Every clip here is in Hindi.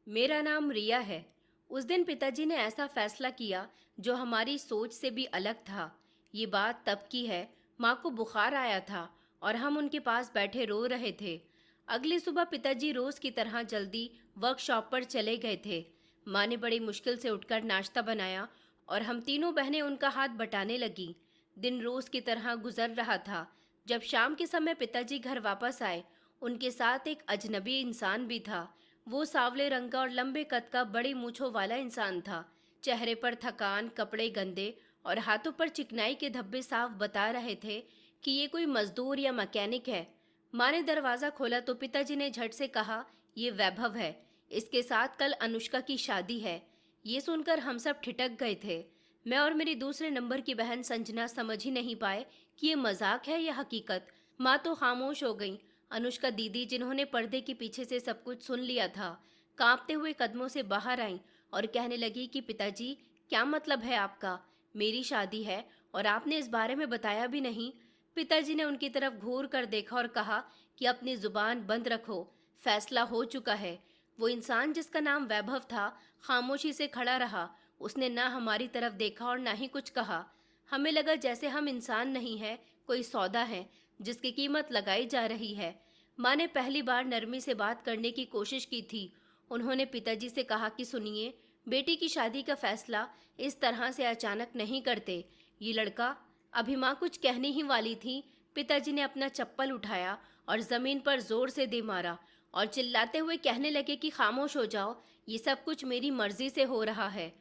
मेरा नाम रिया है। उस दिन पिताजी ने ऐसा फैसला किया जो हमारी सोच से भी अलग था। ये बात तब की है। माँ को बुखार आया था और हम उनके पास बैठे रो रहे थे। अगली सुबह पिताजी रोज की तरह जल्दी वर्कशॉप पर चले गए थे। माँ ने बड़ी मुश्किल से उठकर नाश्ता बनाया और हम तीनों बहनें उनका हाथ बटाने लगी। दिन रोज की तरह गुजर रहा था। जब शाम के समय पिताजी घर वापस आए, उनके साथ एक अजनबी इंसान भी था। वो सांवले रंग का और लंबे कद का बड़ी मूंछों वाला इंसान था। चेहरे पर थकान, कपड़े गंदे और हाथों पर चिकनाई के धब्बे साफ बता रहे थे कि ये कोई मजदूर या मैकेनिक है। माँ ने दरवाजा खोला तो पिताजी ने झट से कहा, ये वैभव है। इसके साथ कल अनुष्का की शादी है। ये सुनकर हम सब ठिठक गए थे। मैं और मेरी दूसरे नंबर की बहन संजना समझ ही नहीं पाए कि ये मजाक है या हकीकत। माँ तो खामोश हो गई। अनुष्का दीदी, जिन्होंने पर्दे के पीछे से सब कुछ सुन लिया था, कांपते हुए कदमों से बाहर आई और कहने लगी कि पिताजी, क्या मतलब है आपका? मेरी शादी है और आपने इस बारे में बताया भी नहीं। पिताजी ने उनकी तरफ घूर कर देखा और कहा कि अपनी जुबान बंद रखो, फैसला हो चुका है। वो इंसान जिसका नाम वैभव था खामोशी से खड़ा रहा। उसने ना हमारी तरफ देखा और ना ही कुछ कहा। हमें लगा जैसे हम इंसान नहीं है, कोई सौदा है जिसकी कीमत लगाई जा रही है। माँ ने पहली बार नरमी से बात करने की कोशिश की थी। उन्होंने पिताजी से कहा कि सुनिए, बेटी की शादी का फैसला इस तरह से अचानक नहीं करते। ये लड़का। अभी माँ कुछ कहने ही वाली थी, पिताजी ने अपना चप्पल उठाया और जमीन पर जोर से दे मारा और चिल्लाते हुए कहने लगे कि खामोश हो जाओ, ये सब कुछ मेरी मर्जी से हो रहा है।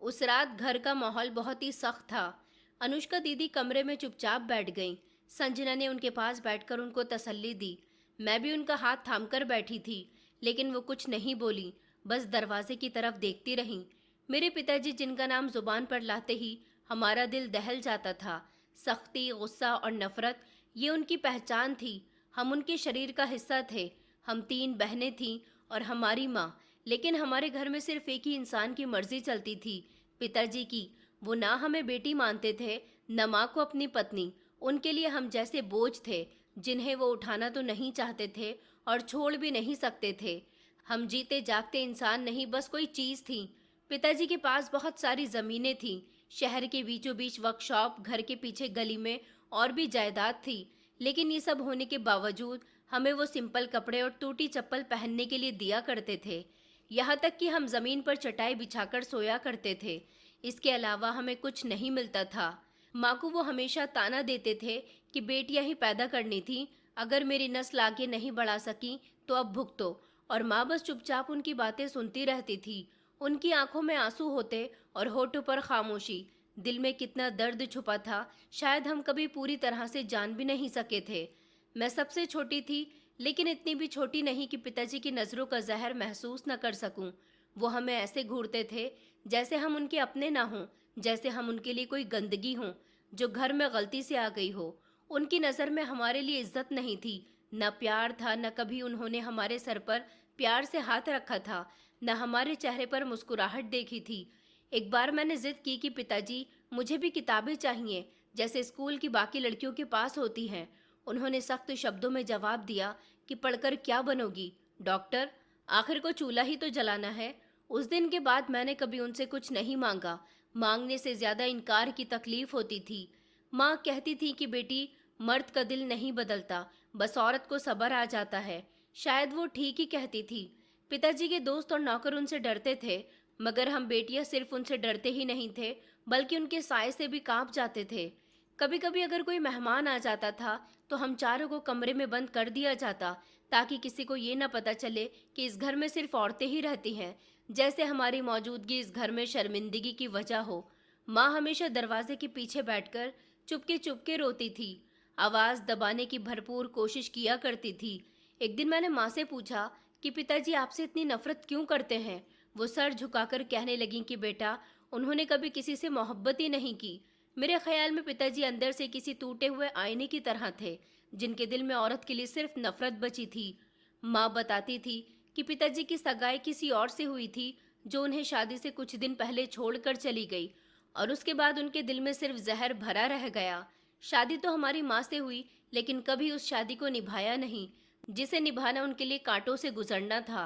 उस रात घर का माहौल बहुत ही सख्त था। अनुष्का दीदी कमरे में चुपचाप बैठ गईं। संजना ने उनके पास बैठकर उनको तसल्ली दी। मैं भी उनका हाथ थामकर बैठी थी, लेकिन वो कुछ नहीं बोली, बस दरवाजे की तरफ देखती रहीं। मेरे पिताजी, जिनका नाम जुबान पर लाते ही हमारा दिल दहल जाता था। सख्ती, गुस्सा और नफरत, ये उनकी पहचान थी। हम उनके शरीर का हिस्सा थे। हम तीन बहनें थीं और हमारी माँ। लेकिन हमारे घर में सिर्फ एक ही इंसान की मर्जी चलती थी, पिताजी की। वो ना हमें बेटी मानते थे, न माँ को अपनी पत्नी। उनके लिए हम जैसे बोझ थे, जिन्हें वो उठाना तो नहीं चाहते थे और छोड़ भी नहीं सकते थे। हम जीते जागते इंसान नहीं, बस कोई चीज थी। पिताजी के पास बहुत सारी जमीनें थीं। शहर के बीचों बीच वर्कशॉप, घर के पीछे गली में और भी जायदाद थी। लेकिन ये सब होने के बावजूद हमें वो सिंपल कपड़े और टूटी चप्पल पहनने के लिए दिया करते थे। यहाँ तक कि हम जमीन पर चटाई बिछाकर सोया करते थे। इसके अलावा हमें कुछ नहीं मिलता था। माँ को वो हमेशा ताना देते थे कि बेटियां ही पैदा करनी थी, अगर मेरी नस्ल आगे नहीं बढ़ा सकी तो अब भुगतो। और माँ बस चुपचाप उनकी बातें सुनती रहती थी। उनकी आंखों में आंसू होते और होठों पर खामोशी। दिल में कितना दर्द छुपा था, शायद हम कभी पूरी तरह से जान भी नहीं सके थे। मैं सबसे छोटी थी, लेकिन इतनी भी छोटी नहीं कि पिताजी की नज़रों का जहर महसूस न कर सकूं। वो हमें ऐसे घूरते थे जैसे हम उनके अपने ना हों, जैसे हम उनके लिए कोई गंदगी हों जो घर में गलती से आ गई हो। उनकी नज़र में हमारे लिए इज्जत नहीं थी, न प्यार था, न कभी उन्होंने हमारे सर पर प्यार से हाथ रखा था, न हमारे चेहरे पर मुस्कुराहट देखी थी। एक बार मैंने जिद की कि पिताजी, मुझे भी किताबें चाहिए, जैसे स्कूल की बाकी लड़कियों के पास होती हैं। उन्होंने सख्त शब्दों में जवाब दिया कि पढ़कर क्या बनोगी? डॉक्टर? आखिर को चूल्हा ही तो जलाना है। उस दिन के बाद मैंने कभी उनसे कुछ नहीं मांगा। मांगने से ज्यादा इनकार की तकलीफ होती थी। माँ कहती थी कि बेटी, मर्द का दिल नहीं बदलता, बस औरत को सब्र आ जाता है। शायद वो ठीक ही कहती थी। पिताजी के दोस्त और नौकर उनसे डरते थे, मगर हम बेटियां सिर्फ उनसे डरते ही नहीं थे, बल्कि उनके साय से भी कांप जाते थे। कभी कभी अगर कोई मेहमान आ जाता था तो हम चारों को कमरे में बंद कर दिया जाता, ताकि किसी को ये न पता चले कि इस घर में सिर्फ औरतें ही रहती हैं, जैसे हमारी मौजूदगी इस घर में शर्मिंदगी की वजह हो। माँ हमेशा दरवाजे के पीछे बैठकर चुपके चुपके रोती थी, आवाज दबाने की भरपूर कोशिश किया करती थी। एक दिन मैंने माँ से पूछा कि पिताजी आपसे इतनी नफरत क्यों करते हैं? वो सर झुकाकर कहने लगी कि बेटा, उन्होंने कभी किसी से मोहब्बत ही नहीं की। मेरे ख्याल में पिताजी अंदर से किसी टूटे हुए आईने की तरह थे, जिनके दिल में औरत के लिए सिर्फ नफरत बची थी। माँ बताती थी कि पिताजी की सगाई किसी और से हुई थी, जो उन्हें शादी से कुछ दिन पहले छोड़कर चली गई, और उसके बाद उनके दिल में सिर्फ जहर भरा रह गया। शादी तो हमारी माँ से हुई, लेकिन कभी उस शादी को निभाया नहीं, जिसे निभाना उनके लिए कांटों से गुजरना था।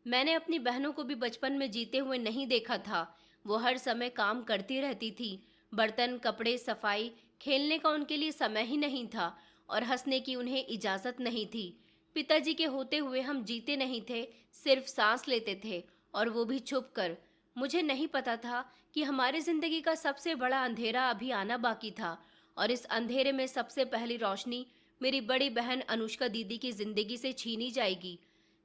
मैंने अपनी बहनों को भी बचपन में जीते हुए नहीं देखा था। वो हर समय काम करती रहती थी। बर्तन, कपड़े, सफाई, खेलने का उनके लिए समय ही नहीं था और हंसने की उन्हें इजाजत नहीं थी। पिताजी के होते हुए हम जीते नहीं थे, सिर्फ सांस लेते थे, और वो भी छुप कर। मुझे नहीं पता था कि हमारी जिंदगी का सबसे बड़ा अंधेरा अभी आना बाकी था, और इस अंधेरे में सबसे पहली रोशनी मेरी बड़ी बहन अनुष्का दीदी की जिंदगी से छीनी जाएगी।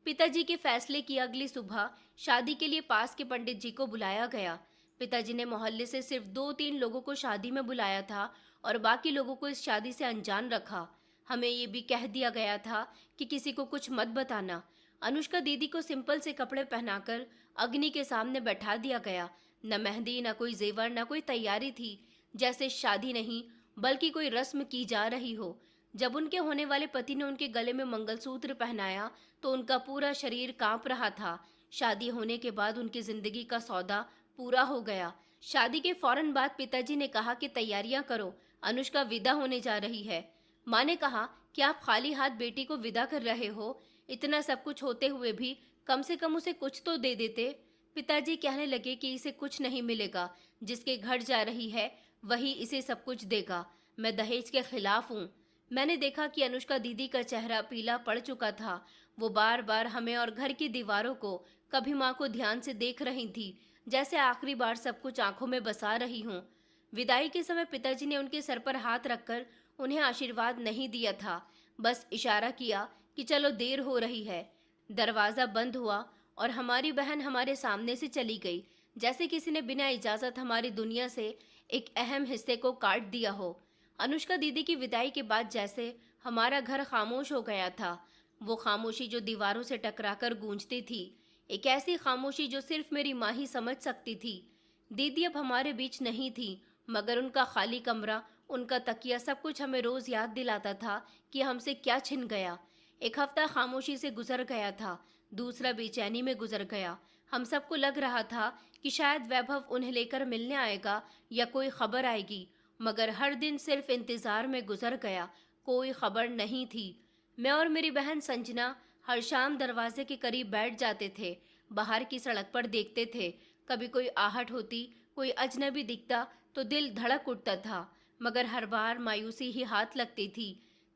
पिताजी के फैसले की अगली सुबह शादी के लिए पास के पंडित जी को बुलाया गया। पिताजी ने मोहल्ले से सिर्फ 2-3 लोगों को शादी में बुलाया था और बाकी लोगों को इस शादी से अनजान रखा। हमें ये भी कह दिया गया था कि किसी को कुछ मत बताना। अनुष्का दीदी को सिंपल से कपड़े पहनाकर अग्नि के सामने बैठा दिया गया। न मेहंदी, न कोई जेवर, न कोई तैयारी थी। जैसे शादी नहीं बल्कि कोई रस्म की जा रही हो। जब उनके होने वाले पति ने उनके गले में मंगलसूत्र पहनाया तो उनका पूरा शरीर कांप रहा था। शादी होने के बाद उनकी जिंदगी का सौदा पूरा हो गया। शादी के फौरन बाद पिताजी ने कहा कि तैयारियां करो, अनुष्का विदा होने जा रही है। माँ ने कहा कि आप खाली हाथ बेटी को विदा कर रहे हो, इतना सब कुछ होते हुए भी कम से कम उसे कुछ तो दे देते। पिताजी कहने लगे कि इसे कुछ नहीं मिलेगा, जिसके घर जा रही है वही इसे सब कुछ देगा। मैं दहेज के खिलाफ हूँ। मैंने देखा कि अनुष्का दीदी का चेहरा पीला पड़ चुका था। वो बार बार हमें और घर की दीवारों को, कभी माँ को ध्यान से देख रही थी, जैसे आखिरी बार सब कुछ आंखों में बसा रही हूँ। विदाई के समय पिताजी ने उनके सर पर हाथ रखकर उन्हें आशीर्वाद नहीं दिया था, बस इशारा किया कि चलो देर हो रही है। दरवाज़ा बंद हुआ और हमारी बहन हमारे सामने से चली गई, जैसे किसी ने बिना इजाज़त हमारी दुनिया से एक अहम हिस्से को काट दिया हो। अनुष्का दीदी की विदाई के बाद जैसे हमारा घर खामोश हो गया था। वो खामोशी जो दीवारों से टकराकर गूंजती थी, एक ऐसी खामोशी जो सिर्फ मेरी माँ ही समझ सकती थी। दीदी अब हमारे बीच नहीं थी, मगर उनका खाली कमरा, उनका तकिया, सब कुछ हमें रोज याद दिलाता था कि हमसे क्या छिन गया। एक हफ्ता खामोशी से गुजर गया था, दूसरा बेचैनी में गुजर गया। हम सबको लग रहा था कि शायद वैभव उन्हें लेकर मिलने आएगा या कोई खबर आएगी, मगर हर दिन सिर्फ इंतजार में गुजर गया, कोई खबर नहीं थी। मैं और मेरी बहन संजना हर शाम दरवाजे के करीब बैठ जाते थे, बाहर की सड़क पर देखते थे। कभी कोई आहट होती, कोई अजनबी दिखता तो दिल धड़क उठता था, मगर हर बार मायूसी ही हाथ लगती थी।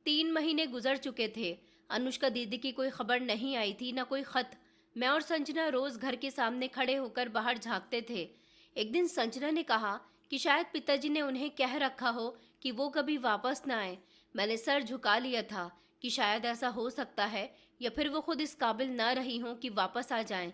3 महीने गुजर चुके थे, अनुष्का दीदी की कोई खबर नहीं आई थी, न कोई खत। मैं और संजना रोज घर के सामने खड़े होकर बाहर झांकते थे। एक दिन संजना ने कहा कि शायद पिताजी ने उन्हें कह रखा हो कि वो कभी वापस न आए। मैंने सर झुका लिया था कि शायद ऐसा हो सकता है, या फिर वो खुद इस काबिल ना रही हों कि वापस आ जाएं।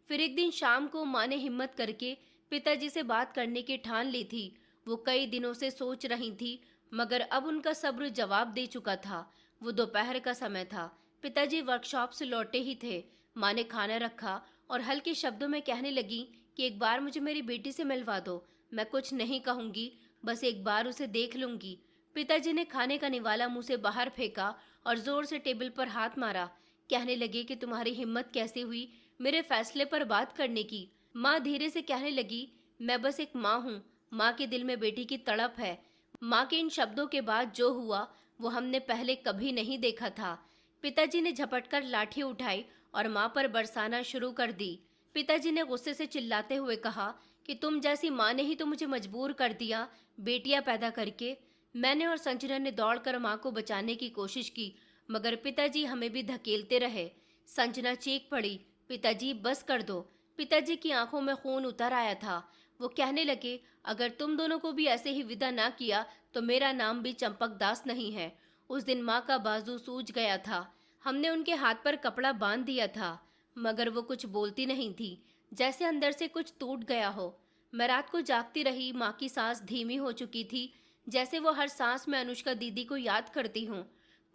फिर एक दिन शाम को माँ ने हिम्मत करके पिताजी से बात करने की ठान ली थी। वो कई दिनों से सोच रही थी, मगर अब उनका सब्र जवाब दे चुका था। वो दोपहर का समय था, पिताजी वर्कशॉप से लौटे ही थे। माँ ने खाना रखा और हल्के शब्दों में कहने लगी कि एक बार मुझे मेरी बेटी से मिलवा दो। मैं कुछ नहीं कहूंगी, बस एक बार उसे देख लूंगी। पिताजी ने खाने का निवाला मुंह से बाहर फेंका और जोर से टेबल पर हाथ मारा। कहने लगे कि तुम्हारी हिम्मत कैसे हुई मेरे फैसले पर बात करने की। माँ धीरे से कहने लगी, मैं बस एक माँ हूँ, माँ के दिल में बेटी की तड़प है। माँ के इन शब्दों के बाद जो हुआ वो हमने पहले कभी नहीं देखा था। पिताजी ने झपटकर लाठी उठाई और माँ पर बरसाना शुरू कर दी। पिताजी ने गुस्से से चिल्लाते हुए कहा कि तुम जैसी माँ ने ही तो मुझे मजबूर कर दिया बेटियां पैदा करके। मैंने और संजना ने दौड़कर माँ को बचाने की कोशिश की, मगर पिताजी हमें भी धकेलते रहे। संजना चीख पड़ी, पिताजी बस कर दो। पिताजी की आंखों में खून उतर आया था। वो कहने लगे, अगर तुम दोनों को भी ऐसे ही विदा ना किया तो मेरा नाम भी चंपक दास नहीं है। उस दिन माँ का बाजू सूज गया था। हमने उनके हाथ पर कपड़ा बांध दिया था, मगर वो कुछ बोलती नहीं थी, जैसे अंदर से कुछ टूट गया हो। मैं रात को जागती रही, माँ की सांस धीमी हो चुकी थी, जैसे वो हर सांस में अनुष्का दीदी को याद करती हूँ।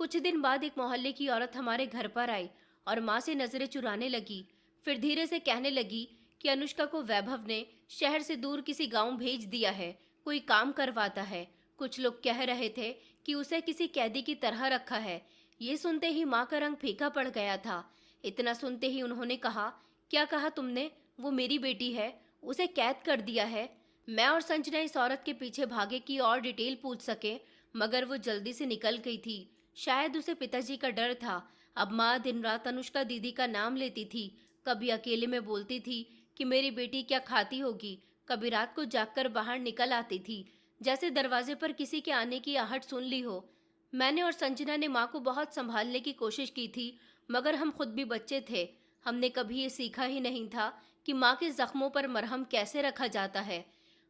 कुछ दिन बाद एक मोहल्ले की औरत हमारे घर पर आई और माँ से नजरें चुराने लगी। फिर धीरे से कहने लगी कि अनुष्का को वैभव ने शहर से दूर किसी गांव भेज दिया है, कोई काम करवाता है। कुछ लोग कह रहे थे कि उसे किसी कैदी की तरह रखा है। ये सुनते ही माँ का रंग फीका पड़ गया था। इतना सुनते ही उन्होंने कहा, क्या कहा तुमने? वो मेरी बेटी है, उसे कैद कर दिया है। मैं और संजना इस औरत के पीछे भागे कि और डिटेल पूछ सके, मगर वो जल्दी से निकल गई थी। शायद उसे पिताजी का डर था। अब माँ दिन रात अनुष्का दीदी का नाम लेती थी, कभी अकेले में बोलती थी कि मेरी बेटी क्या खाती होगी, कभी रात को जागकर बाहर निकल आती थी, जैसे दरवाजे पर किसी के आने की आहट सुन ली हो। मैंने और संजना ने माँ को बहुत संभालने की कोशिश की थी, मगर हम खुद भी बच्चे थे। हमने कभी ये सीखा ही नहीं था कि माँ के जख्मों पर मरहम कैसे रखा जाता है।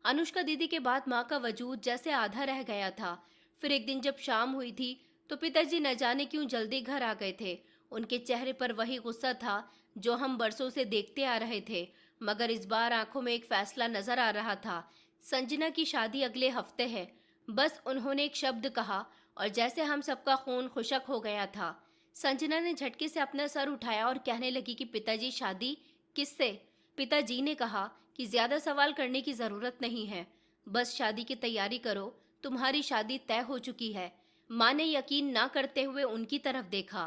अनुष्का दीदी के बाद माँ का वजूद जैसे आधा रह गया था। फिर एक दिन जब शाम हुई थी तो पिताजी न जाने क्यों जल्दी घर आ गए थे। उनके चेहरे पर वही गुस्सा था जो हम बरसों से देखते आ रहे थे, मगर इस बार आंखों में एक फैसला नजर आ रहा था। संजना की शादी अगले हफ्ते है। बस उन्होंने एक शब्द कहा और जैसे हम सबका खून खुशक हो गया था। संजना ने झटके से अपना सर उठाया और कहने लगी कि पिताजी, शादी किससे? पिताजी ने कहा कि ज्यादा सवाल करने की जरूरत नहीं है, बस शादी की तैयारी करो, तुम्हारी शादी तय हो चुकी है। माँ ने यकीन ना करते हुए उनकी तरफ देखा।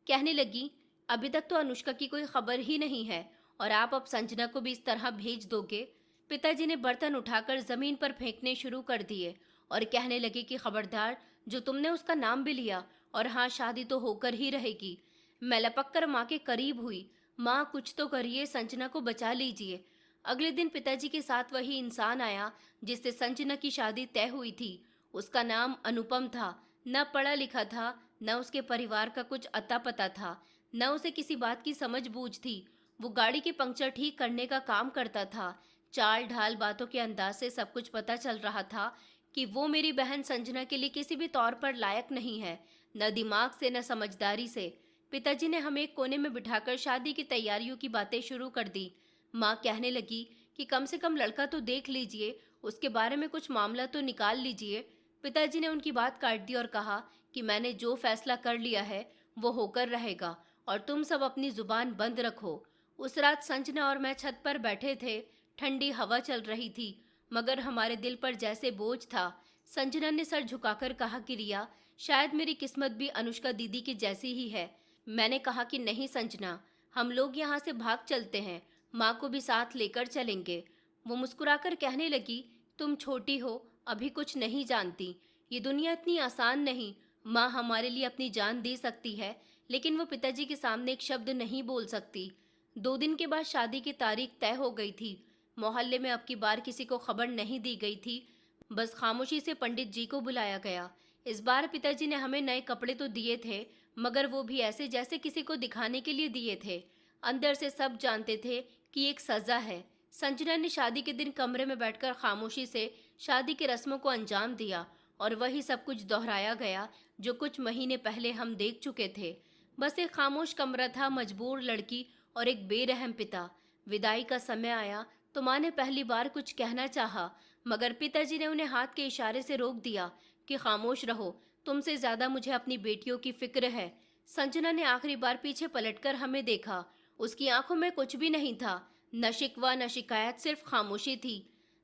कहने लगी, अभी तक तो अनुष्का की कोई खबर ही नहीं है और आप अब संजना को भी इस तरह भेज दोगे? पिताजी ने बर्तन उठाकर जमीन पर फेंकने शुरू कर दिए और कहने लगे कि खबरदार, जो तुमने उसका नाम भी लिया, और हाँ, शादी तो होकर ही रहेगी। मैं लपक कर माँ के करीब हुई। माँ, कुछ तो करिए, संजना को बचा लीजिए। अगले दिन पिताजी के साथ वही इंसान आया जिससे संजना की शादी तय हुई थी। उसका नाम अनुपम था। न पढ़ा लिखा था, न उसके परिवार का कुछ अता पता था, न उसे किसी बात की समझ बूझ थी। वो गाड़ी के पंक्चर ठीक करने का काम करता था। चाल ढाल बातों के अंदाज से सब कुछ पता चल रहा था कि वो मेरी बहन संजना के लिए किसी भी तौर पर लायक नहीं है, न दिमाग से न समझदारी से। पिताजी ने हमें एक कोने में बिठाकर शादी की तैयारियों की बातें शुरू कर दी। माँ कहने लगी कि कम से कम लड़का तो देख लीजिए, उसके बारे में कुछ मामला तो निकाल लीजिए। पिताजी ने उनकी बात काट दी और कहा कि मैंने जो फैसला कर लिया है वो होकर रहेगा और तुम सब अपनी जुबान बंद रखो। उस रात संजना और मैं छत पर बैठे थे। ठंडी हवा चल रही थी, मगर हमारे दिल पर जैसे बोझ था। संजना ने सर झुकाकर कहा कि रिया, शायद मेरी किस्मत भी अनुष्का दीदी की जैसी ही है। मैंने कहा कि नहीं संजना, हम लोग यहाँ से भाग चलते हैं, माँ को भी साथ लेकर चलेंगे। वो मुस्कुराकर कहने लगी, तुम छोटी हो, अभी कुछ नहीं जानती, ये दुनिया इतनी आसान नहीं। माँ हमारे लिए अपनी जान दे सकती है, लेकिन वो पिताजी के सामने एक शब्द नहीं बोल सकती। 2 दिन के बाद शादी की तारीख तय हो गई थी। मोहल्ले में अब की बार किसी को खबर नहीं दी गई थी, बस खामोशी से पंडित जी को बुलाया गया। इस बार पिताजी ने हमें नए कपड़े तो दिए थे, मगर वो भी ऐसे जैसे किसी को दिखाने के लिए दिए थे। अंदर से सब जानते थे कि एक सजा है। संजना ने शादी के दिन कमरे में बैठकर खामोशी से शादी की रस्मों को अंजाम दिया और वही सब कुछ दोहराया गया जो कुछ महीने पहले हम देख चुके थे। बस एक खामोश कमरा था, मजबूर लड़की और एक बेरहम पिता। विदाई का समय आया तो माँ ने पहली बार कुछ कहना चाहा, मगर पिताजी ने उन्हें हाथ के इशारे से रोक दिया कि खामोश रहो, तुमसे ज्यादा मुझे अपनी बेटियों की फिक्र है। संजना ने आखिरी बार पीछे पलटकर हमें देखा। उसकी आंखों में कुछ भी नहीं था, न शिकवा न शिकायत, सिर्फ खामोशी थी।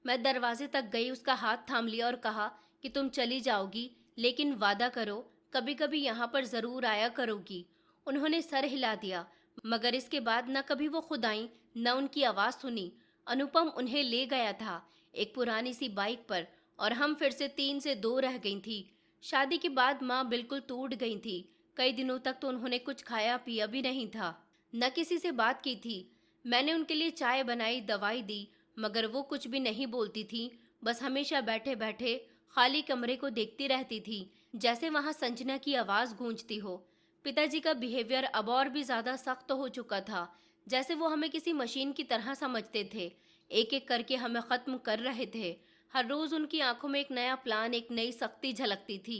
मैं दरवाजे तक गई, उसका हाथ थाम लिया और कहा कि तुम चली जाओगी, लेकिन वादा करो कभी कभी यहाँ पर जरूर आया करोगी। उन्होंने सर हिला दिया, मगर इसके बाद न कभी वो खुद आई, न उनकी आवाज सुनी। अनुपम उन्हें ले गया था एक पुरानी सी बाइक पर, और हम फिर से 3 से 2 रह गई थी। शादी के बाद माँ बिल्कुल टूट गई थी। कई दिनों तक तो उन्होंने कुछ खाया पिया भी नहीं था, न किसी से बात की थी। मैंने उनके लिए चाय बनाई, दवाई दी, मगर वो कुछ भी नहीं बोलती थी। बस हमेशा बैठे बैठे खाली कमरे को देखती रहती थी, जैसे वहां संजना की आवाज गूंजती हो। पिताजी का बिहेवियर अब और भी ज्यादा सख्त हो चुका था, जैसे वो हमें किसी मशीन की तरह समझते थे। एक एक करके हमें खत्म कर रहे थे। हर रोज उनकी आंखों में एक नया प्लान, एक नई सख्ती झलकती थी।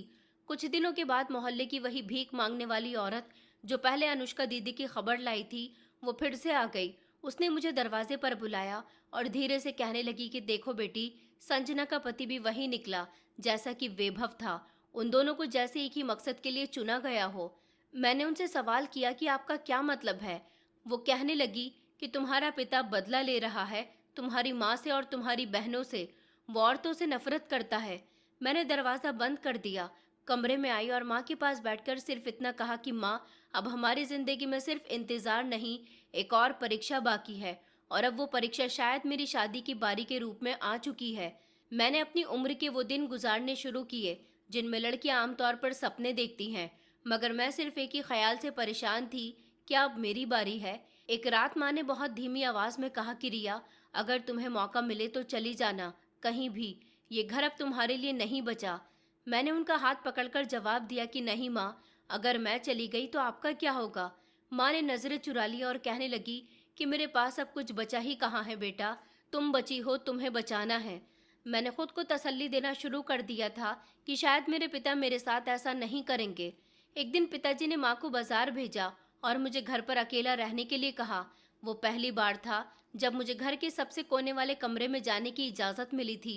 कुछ दिनों के बाद मोहल्ले की वही भीख मांगने वाली औरत जो पहले अनुष्का दीदी की खबर लाई थी, वो फिर से आ गई। उसने मुझे दरवाजे पर बुलाया और धीरे से कहने लगी कि देखो बेटी, संजना का पति भी वही निकला जैसा कि वैभव था। उन दोनों को जैसे एक ही मकसद के लिए चुना गया हो। मैंने उनसे सवाल किया कि आपका क्या मतलब है? वो कहने लगी कि तुम्हारा पिता बदला ले रहा है, तुम्हारी माँ से और तुम्हारी बहनों से। वो औरतों से नफरत करता है। मैंने दरवाजा बंद कर दिया, कमरे में आई और माँ के पास बैठकर सिर्फ इतना कहा कि माँ, अब हमारी जिंदगी में सिर्फ इंतजार नहीं, एक और परीक्षा बाकी है, और अब वो परीक्षा शायद मेरी शादी की बारी के रूप में आ चुकी है। मैंने अपनी उम्र के वो दिन गुजारने शुरू किए जिनमें लड़कियां आमतौर पर सपने देखती हैं, मगर मैं सिर्फ एक ही ख्याल से परेशान थी, क्या अब मेरी बारी है? एक रात माँ ने बहुत धीमी आवाज में कहा कि रिया, अगर तुम्हें मौका मिले तो चली जाना, कहीं भी। ये घर अब तुम्हारे लिए नहीं बचा। मैंने उनका हाथ पकड़कर जवाब दिया कि नहीं माँ, अगर मैं चली गई तो आपका क्या होगा। माँ ने नजरें चुरा ली और कहने लगी कि मेरे पास अब कुछ बचा ही कहाँ है बेटा, तुम बची हो, तुम्हें बचाना है। मैंने खुद को तसल्ली देना शुरू कर दिया था कि शायद मेरे पिता मेरे साथ ऐसा नहीं करेंगे। एक दिन पिताजी ने माँ को बाजार भेजा और मुझे घर पर अकेला रहने के लिए कहा। वो पहली बार था जब मुझे घर के सबसे कोने वाले कमरे में जाने की इजाज़त मिली थी।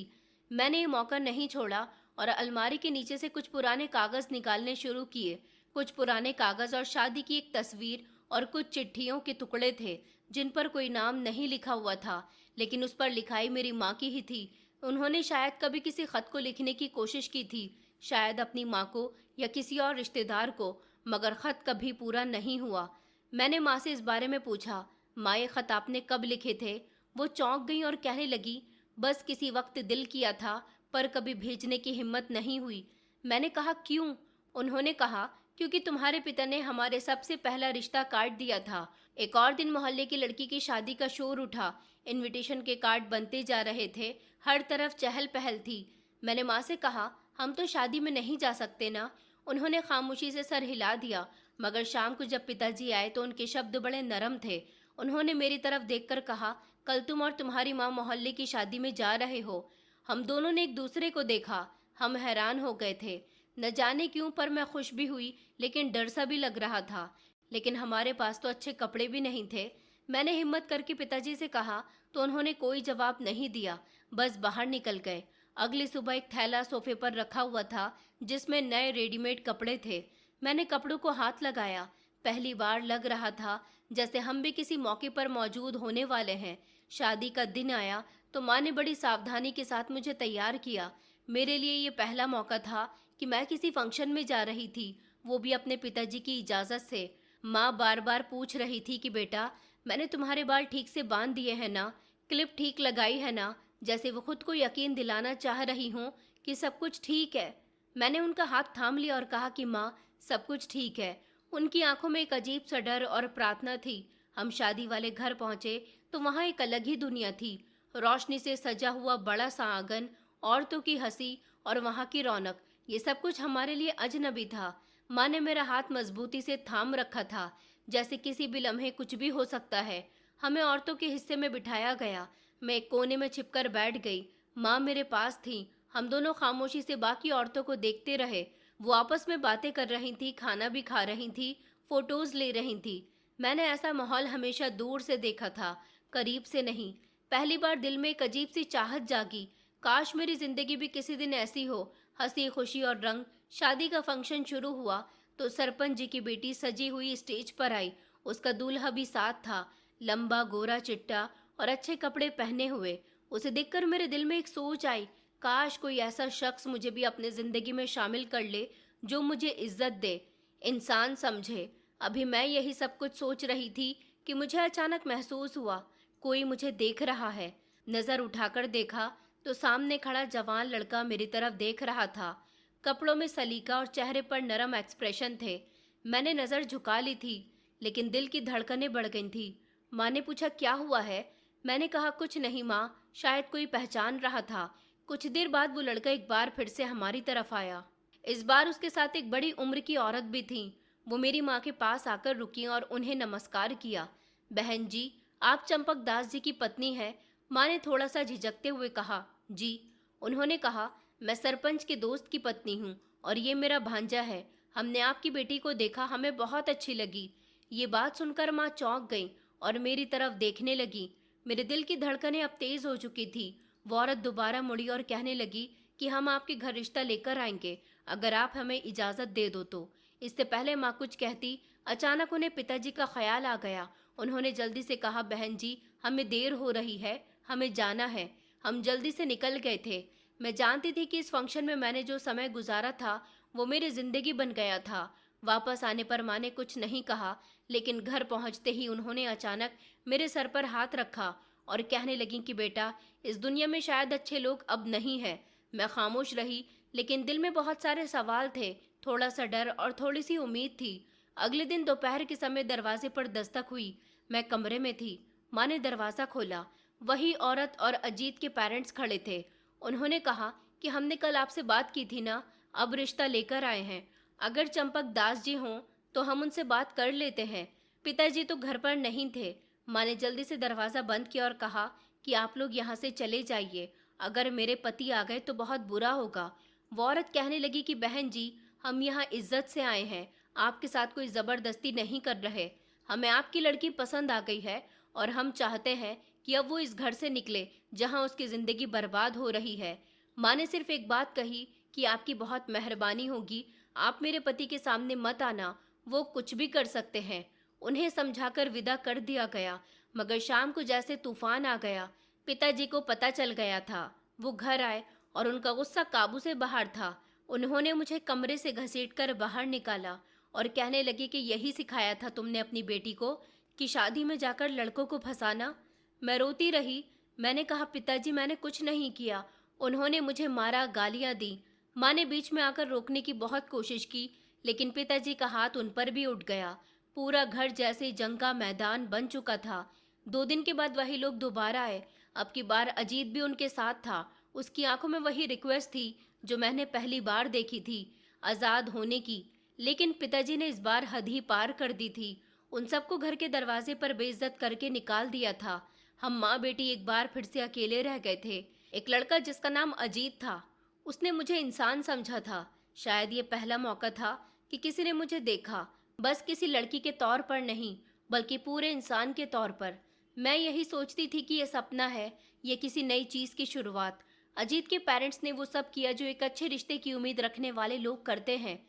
मैंने ये मौका नहीं छोड़ा और अलमारी के नीचे से कुछ पुराने कागज़ निकालने शुरू किए। कुछ पुराने कागज़ और शादी की एक तस्वीर और कुछ चिट्ठियों के टुकड़े थे जिन पर कोई नाम नहीं लिखा हुआ था, लेकिन उस पर लिखाई मेरी माँ की ही थी। उन्होंने शायद कभी किसी खत को लिखने की कोशिश की थी, शायद अपनी माँ को या किसी और रिश्तेदार को, मगर खत कभी पूरा नहीं हुआ। मैंने माँ से इस बारे में पूछा, माँ ये खत आपने कब लिखे थे? वो चौंक गई और कहने लगी, बस किसी वक्त दिल किया था पर कभी भेजने की हिम्मत नहीं हुई। मैंने कहा क्यों? उन्होंने कहा क्योंकि तुम्हारे पिता ने हमारे सबसे पहला रिश्ता काट दिया था। एक और दिन मोहल्ले की लड़की की शादी का शोर उठा। इनविटेशन के कार्ड बनते जा रहे थे, हर तरफ चहल पहल थी। मैंने माँ से कहा, हम तो शादी में नहीं जा सकते ना। उन्होंने खामोशी से सर हिला दिया, मगर शाम को जब पिताजी आए तो उनके शब्द बड़े नरम थे। उन्होंने मेरी तरफ देखकर कहा, कल तुम और तुम्हारी माँ मोहल्ले की शादी में जा रहे हो। हम दोनों ने एक दूसरे को देखा। हम हैरान हो गए थे। न जाने क्यों, पर मैं खुश भी हुई, लेकिन डर सा भी लग रहा था। लेकिन हमारे पास तो अच्छे कपड़े भी नहीं थे। मैंने हिम्मत करके पिताजी से कहा तो उन्होंने कोई जवाब नहीं दिया, बस बाहर निकल गए। अगली सुबह एक थैला सोफे पर रखा हुआ था जिसमें नए रेडीमेड कपड़े थे। मैंने कपड़ों को हाथ लगाया। पहली बार लग रहा था जैसे हम भी किसी मौके पर मौजूद होने वाले हैं। शादी का दिन आया तो माँ ने बड़ी सावधानी के साथ मुझे तैयार किया। मेरे लिए ये पहला मौका था कि मैं किसी फंक्शन में जा रही थी, वो भी अपने पिताजी की इजाज़त से। माँ बार बार पूछ रही थी कि बेटा, मैंने तुम्हारे बाल ठीक से बांध दिए हैं ना, क्लिप ठीक लगाई है ना, जैसे वो खुद को यकीन दिलाना चाह रही हूँ कि सब कुछ ठीक है। मैंने उनका हाथ थाम लिया और कहा कि माँ, सब कुछ ठीक है। उनकी आंखों में एक अजीब सा डर और प्रार्थना थी। हम शादी वाले घर पहुंचे तो वहाँ एक अलग ही दुनिया थी। रोशनी से सजा हुआ बड़ा सा आंगन, औरतों की हंसी और वहाँ की रौनक, ये सब कुछ हमारे लिए अजनबी था। माँ ने मेरा हाथ मजबूती से थाम रखा था, जैसे किसी भी लम्हे कुछ भी हो सकता है। हमें औरतों के हिस्से में बिठाया गया। मैं एक कोने में छिपकर बैठ गई। माँ मेरे पास थी। हम दोनों खामोशी से बाकी औरतों को देखते रहे। वो आपस में बातें कर रही थी, खाना भी खा रही थी, फोटोज ले रही थी। मैंने ऐसा माहौल हमेशा दूर से देखा था, करीब से नहीं। पहली बार दिल में एक अजीब सी चाहत जागी, काश मेरी जिंदगी भी किसी दिन ऐसी हो। हंसी खुशी और रंग। शादी का फंक्शन शुरू हुआ तो सरपंच जी की बेटी सजी हुई स्टेज पर आई। उसका दूल्हा भी साथ था, लंबा गोरा चिट्टा और अच्छे कपड़े पहने हुए। उसे देखकर मेरे दिल में एक सोच आई, काश कोई ऐसा शख्स मुझे भी अपने जिंदगी में शामिल कर ले जो मुझे इज्जत दे, इंसान समझे। अभी मैं यही सब कुछ सोच रही थी कि मुझे अचानक महसूस हुआ कोई मुझे देख रहा है। नजर उठाकर देखा तो सामने खड़ा जवान लड़का मेरी तरफ देख रहा था। कपड़ों में सलीका और चेहरे पर नरम एक्सप्रेशन थे। मैंने नजर झुका ली थी, लेकिन दिल की धड़कनें बढ़ गई थी। माँ ने पूछा, क्या हुआ है? मैंने कहा, कुछ नहीं माँ, शायद कोई पहचान रहा था। कुछ देर बाद वो लड़का एक बार फिर से हमारी तरफ आया। इस बार उसके साथ एक बड़ी उम्र की औरत भी थी। वो मेरी माँ के पास आकर रुकी और उन्हें नमस्कार किया। बहन जी, आप चंपक दास जी की पत्नी है? माँ ने थोड़ा सा झिझकते हुए कहा। जी। उन्होंने कहा, मैं सरपंच के दोस्त की पत्नी हूँ और ये मेरा भांजा है। हमने आपकी बेटी को देखा, हमें बहुत अच्छी लगी। ये बात सुनकर माँ चौंक गई और मेरी तरफ देखने लगी। मेरे दिल की धड़कनें अब तेज हो चुकी थी। वो औरत दोबारा मुड़ी और कहने लगी कि हम आपके घर रिश्ता लेकर आएंगे, अगर आप हमें इजाज़त दे दो तो। इससे पहले माँ कुछ कहती, अचानक उन्हें पिताजी का ख्याल आ गया। उन्होंने जल्दी से कहा, बहन जी, हमें देर हो रही है, हमें जाना है। हम जल्दी से निकल गए थे। मैं जानती थी कि इस फंक्शन में मैंने जो समय गुजारा था वो मेरी जिंदगी बन गया था। वापस आने पर माँ ने कुछ नहीं कहा, लेकिन घर पहुँचते ही उन्होंने अचानक मेरे सर पर हाथ रखा और कहने लगी कि बेटा, इस दुनिया में शायद अच्छे लोग अब नहीं है। मैं खामोश रही, लेकिन दिल में बहुत सारे सवाल थे, थोड़ा सा डर और थोड़ी सी उम्मीद थी। अगले दिन दोपहर के समय दरवाजे पर दस्तक हुई। मैं कमरे में थी। माँ ने दरवाज़ा खोला। वही औरत और अजीत के पेरेंट्स खड़े थे। उन्होंने कहा कि हमने कल आपसे बात की थी ना, अब रिश्ता लेकर आए हैं। अगर चंपक दास जी हों तो हम उनसे बात कर लेते हैं। पिताजी तो घर पर नहीं थे। माँ ने जल्दी से दरवाज़ा बंद किया और कहा कि आप लोग यहाँ से चले जाइए। अगर मेरे पति आ गए तो बहुत बुरा होगा। वो औरत कहने लगी कि बहन जी, हम यहाँ इज्जत से आए हैं, आपके साथ कोई ज़बरदस्ती नहीं कर रहे। हमें आपकी लड़की पसंद आ गई है और हम चाहते हैं कि अब वो इस घर से निकले जहाँ उसकी ज़िंदगी बर्बाद हो रही है। माँ ने सिर्फ एक बात कही कि आपकी बहुत मेहरबानी होगी, आप मेरे पति के सामने मत आना, वो कुछ भी कर सकते हैं। उन्हें समझाकर विदा कर दिया गया। मगर शाम को जैसे तूफान आ गया। पिताजी को पता चल गया था। वो घर आए और उनका गुस्सा काबू से बाहर था। उन्होंने मुझे कमरे से घसीटकर बाहर निकाला और कहने लगे कि यही सिखाया था तुमने अपनी बेटी को कि शादी में जाकर लड़कों को फंसाना। मैं रोती रही। मैंने कहा पिताजी, मैंने कुछ नहीं किया। उन्होंने मुझे मारा, गालियां दी। माँ ने बीच में आकर रोकने की बहुत कोशिश की, लेकिन पिताजी का हाथ उन पर भी उठ गया। पूरा घर जैसे जंग का मैदान बन चुका था। 2 दिन के बाद वही लोग दोबारा आए। अब की बार अजीत भी उनके साथ था। उसकी आंखों में वही रिक्वेस्ट थी जो मैंने पहली बार देखी थी, आज़ाद होने की। लेकिन पिताजी ने इस बार हद ही पार कर दी थी। उन सबको घर के दरवाजे पर बेइज्जत करके निकाल दिया था। हम माँ बेटी एक बार फिर से अकेले रह गए थे। एक लड़का जिसका नाम अजीत था, उसने मुझे इंसान समझा था। शायद ये पहला मौका था कि किसी ने मुझे देखा, बस किसी लड़की के तौर पर नहीं, बल्कि पूरे इंसान के तौर पर। मैं यही सोचती थी कि ये सपना है, ये किसी नई चीज़ की शुरुआत। अजीत के पेरेंट्स ने वो सब किया जो एक अच्छे रिश्ते की उम्मीद रखने वाले लोग करते हैं।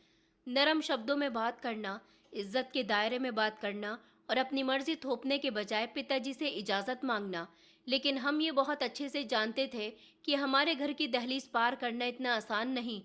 नरम शब्दों में बात करना, इज्जत के दायरे में बात करना और अपनी मर्जी थोपने के बजाय पिताजी से इजाज़त मांगना। लेकिन हम ये बहुत अच्छे से जानते थे कि हमारे घर की दहलीज पार करना इतना आसान नहीं।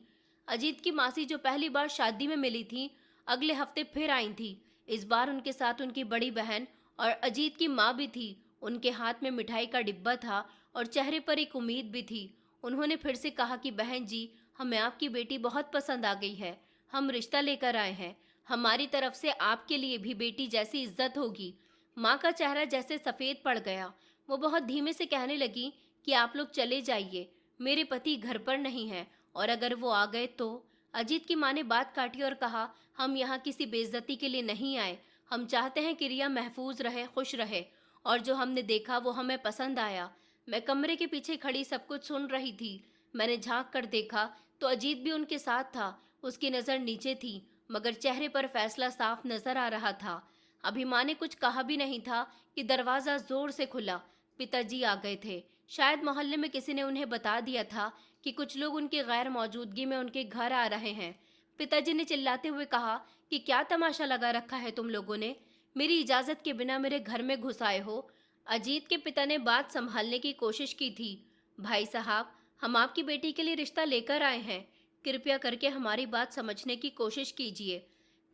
अजीत की मासी जो पहली बार शादी में मिली थी, अगले हफ्ते फिर आई थी। इस बार उनके साथ उनकी बड़ी बहन और अजीत की माँ भी थी। उनके हाथ में मिठाई का डिब्बा था और चेहरे पर एक उम्मीद भी थी। उन्होंने फिर से कहा कि बहन जी, हमें आपकी बेटी बहुत पसंद आ गई है, हम रिश्ता लेकर आए हैं। हमारी तरफ से आपके लिए भी बेटी जैसी इज्जत होगी। माँ का चेहरा जैसे सफ़ेद पड़ गया। वो बहुत धीमे से कहने लगी कि आप लोग चले जाइए, मेरे पति घर पर नहीं हैं, और अगर वो आ गए तो। अजीत की माँ ने बात काटी और कहा, हम यहाँ किसी बेइज्जती के लिए नहीं आए। हम चाहते हैं कि रिया महफूज रहे, खुश रहे, और जो हमने देखा वो हमें पसंद आया। मैं कमरे के पीछे खड़ी सब कुछ सुन रही थी। मैंने झांक कर देखा तो अजीत भी उनके साथ था। उसकी नज़र नीचे थी, मगर चेहरे पर फैसला साफ नजर आ रहा था। अभी माँ ने कुछ कहा भी नहीं था कि दरवाज़ा जोर से खुला। पिताजी आ गए थे। शायद मोहल्ले में किसी ने उन्हें बता दिया था कि कुछ लोग उनकी गैर मौजूदगी में उनके घर आ रहे हैं। पिताजी ने चिल्लाते हुए कहा कि क्या तमाशा लगा रखा है तुम लोगों ने, मेरी इजाज़त के बिना मेरे घर में घुस आए हो। अजीत के पिता ने बात संभालने की कोशिश की थी। भाई साहब, हम आपकी बेटी के लिए रिश्ता लेकर आए हैं, कृपया करके हमारी बात समझने की कोशिश कीजिए।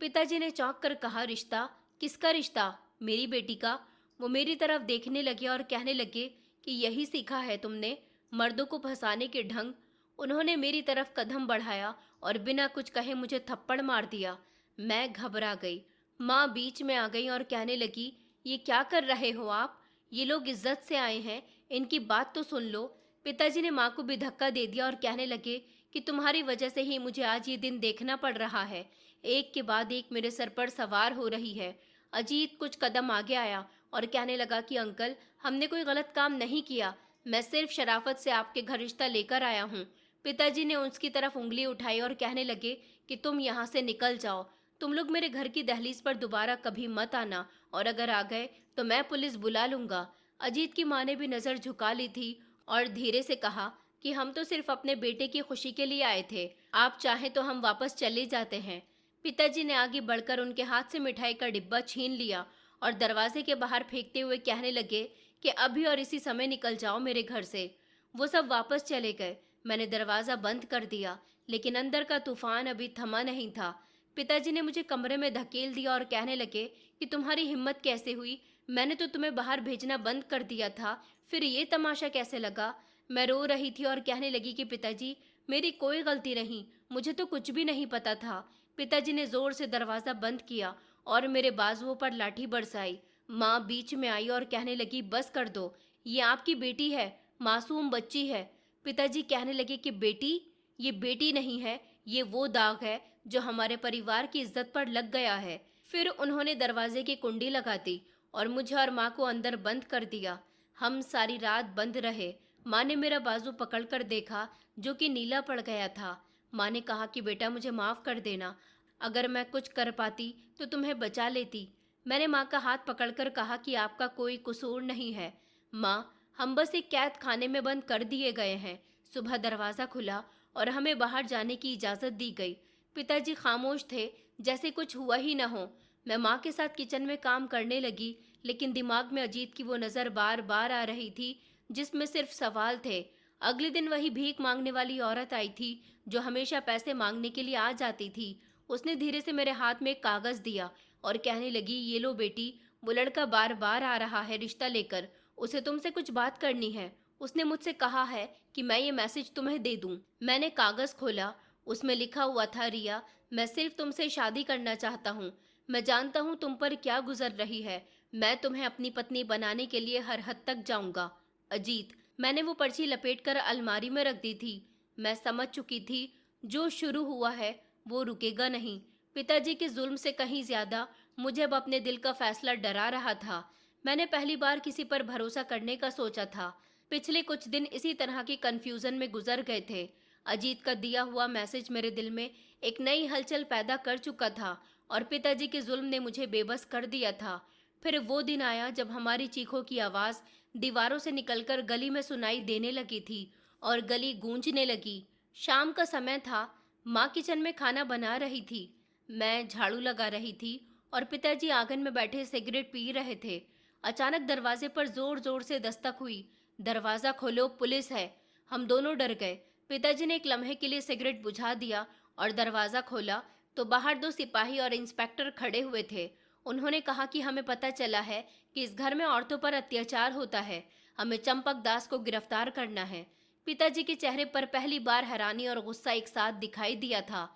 पिताजी ने चौंक कर कहा, रिश्ता? किसका रिश्ता? मेरी बेटी का। वो मेरी तरफ देखने लगे और कहने लगे कि यही सीखा है तुमने, मर्दों को फंसाने के ढंग। उन्होंने मेरी तरफ कदम बढ़ाया और बिना कुछ कहे मुझे थप्पड़ मार दिया। मैं घबरा गई। माँ बीच में आ गई और कहने लगी, ये क्या कर रहे हो आप? ये लोग इज्जत से आए हैं, इनकी बात तो सुन लो। पिताजी ने माँ को भी धक्का दे दिया और कहने लगे कि तुम्हारी वजह से ही मुझे आज ये दिन देखना पड़ रहा है। एक के बाद एक मेरे सर पर सवार हो रही है। अजीत कुछ कदम आगे आया और कहने लगा कि अंकल, हमने कोई गलत काम नहीं किया, मैं सिर्फ शराफत से आपके घर रिश्ता लेकर आया हूँ। पिताजी ने उसकी तरफ उंगली उठाई और कहने लगे कि तुम यहाँ से निकल जाओ, तुम लोग मेरे घर की दहलीज पर दोबारा कभी मत आना, और अगर आ गए तो मैं पुलिस बुला लूंगा। अजीत की माँ ने भी नज़र झुका ली थी और धीरे से कहा कि हम तो सिर्फ अपने बेटे की खुशी के लिए आए थे, आप चाहें तो हम वापस चले जाते हैं। पिताजी ने आगे बढ़कर उनके हाथ से मिठाई का डिब्बा छीन लिया और दरवाजे के बाहर फेंकते हुए कहने लगे कि अभी और इसी समय निकल जाओ मेरे घर से। वो सब वापस चले गए। मैंने दरवाज़ा बंद कर दिया, लेकिन अंदर का तूफान अभी थमा नहीं था। पिताजी ने मुझे कमरे में धकेल दिया और कहने लगे कि तुम्हारी हिम्मत कैसे हुई, मैंने तो तुम्हें बाहर भेजना बंद कर दिया था, फिर ये तमाशा कैसे लगा? मैं रो रही थी और कहने लगी कि पिताजी, मेरी कोई गलती नहीं, मुझे तो कुछ भी नहीं पता था। पिताजी ने जोर से दरवाज़ा बंद किया और मेरे बाजुओं पर लाठी बरसाई। माँ बीच में आई और कहने लगी, बस कर दो, ये आपकी बेटी है, मासूम बच्ची है। पिताजी कहने लगे कि बेटी, ये बेटी नहीं है, ये वो दाग है जो हमारे परिवार की इज्जत पर लग गया है। फिर उन्होंने दरवाजे की कुंडी लगा दी और मुझे और माँ को अंदर बंद कर दिया। हम सारी रात बंद रहे। माँ ने मेरा बाजू पकड़कर देखा जो कि नीला पड़ गया था। माँ ने कहा कि बेटा मुझे माफ कर देना, अगर मैं कुछ कर पाती तो तुम्हें बचा लेती। मैंने माँ का हाथ पकड़कर कहा कि आपका कोई कसूर नहीं है माँ, हम बस एक कैद खाने में बंद कर दिए गए हैं। सुबह दरवाज़ा खुला और हमें बाहर जाने की इजाज़त दी गई। पिताजी खामोश थे, जैसे कुछ हुआ ही न हो। मैं माँ के साथ किचन में काम करने लगी, लेकिन दिमाग में अजीत की वो नज़र बार बार आ रही थी जिसमें सिर्फ सवाल थे। अगले दिन वही भीख मांगने वाली औरत आई थी जो हमेशा पैसे मांगने के लिए आ जाती थी। उसने धीरे से मेरे हाथ में एक कागज़ दिया और कहने लगी, ये लो बेटी, वो लड़का बार बार आ रहा है रिश्ता लेकर, उसे तुमसे कुछ बात करनी है। उसने मुझसे कहा है कि मैं ये मैसेज तुम्हें दे दूं। मैंने कागज़ खोला, उसमें लिखा हुआ था, रिया, मैं सिर्फ तुमसे शादी करना चाहता हूँ। मैं जानता हूँ तुम पर क्या गुजर रही है। मैं तुम्हें अपनी पत्नी बनाने के लिए हर हद तक जाऊंगा। अजीत। मैंने वो पर्ची लपेटकर अलमारी में रख दी थी। मैं समझ चुकी थी जो शुरू हुआ है वो रुकेगा नहीं। पिताजी के जुल्म से कहीं ज्यादा मुझे अब अपने दिल का फैसला डरा रहा था। मैंने पहली बार किसी पर भरोसा करने का सोचा था। पिछले कुछ दिन इसी तरह के कंफ्यूजन में गुजर गए थे। अजीत का दिया हुआ मैसेज मेरे दिल में एक नई हलचल पैदा कर चुका था और पिताजी के जुल्म ने मुझे बेबस कर दिया था। फिर वो दिन आया जब हमारी चीखों की आवाज़ दीवारों से निकलकर गली में सुनाई देने लगी थी और गली गूंजने लगी। शाम का समय था। माँ किचन में खाना बना रही थी, मैं झाड़ू लगा रही थी और पिताजी आंगन में बैठे सिगरेट पी रहे थे। अचानक दरवाजे पर जोर जोर से दस्तक हुई। दरवाज़ा खोलो, पुलिस है। हम दोनों डर गए। पिताजी ने एक लम्हे के लिए सिगरेट बुझा दिया और दरवाज़ा खोला तो बाहर दो सिपाही और इंस्पेक्टर खड़े हुए थे। उन्होंने कहा कि हमें पता चला है कि इस घर में औरतों पर अत्याचार होता है, हमें चंपक दास को गिरफ्तार करना है। पिताजी के चेहरे पर पहली बार हैरानी और गुस्सा एक साथ दिखाई दिया था।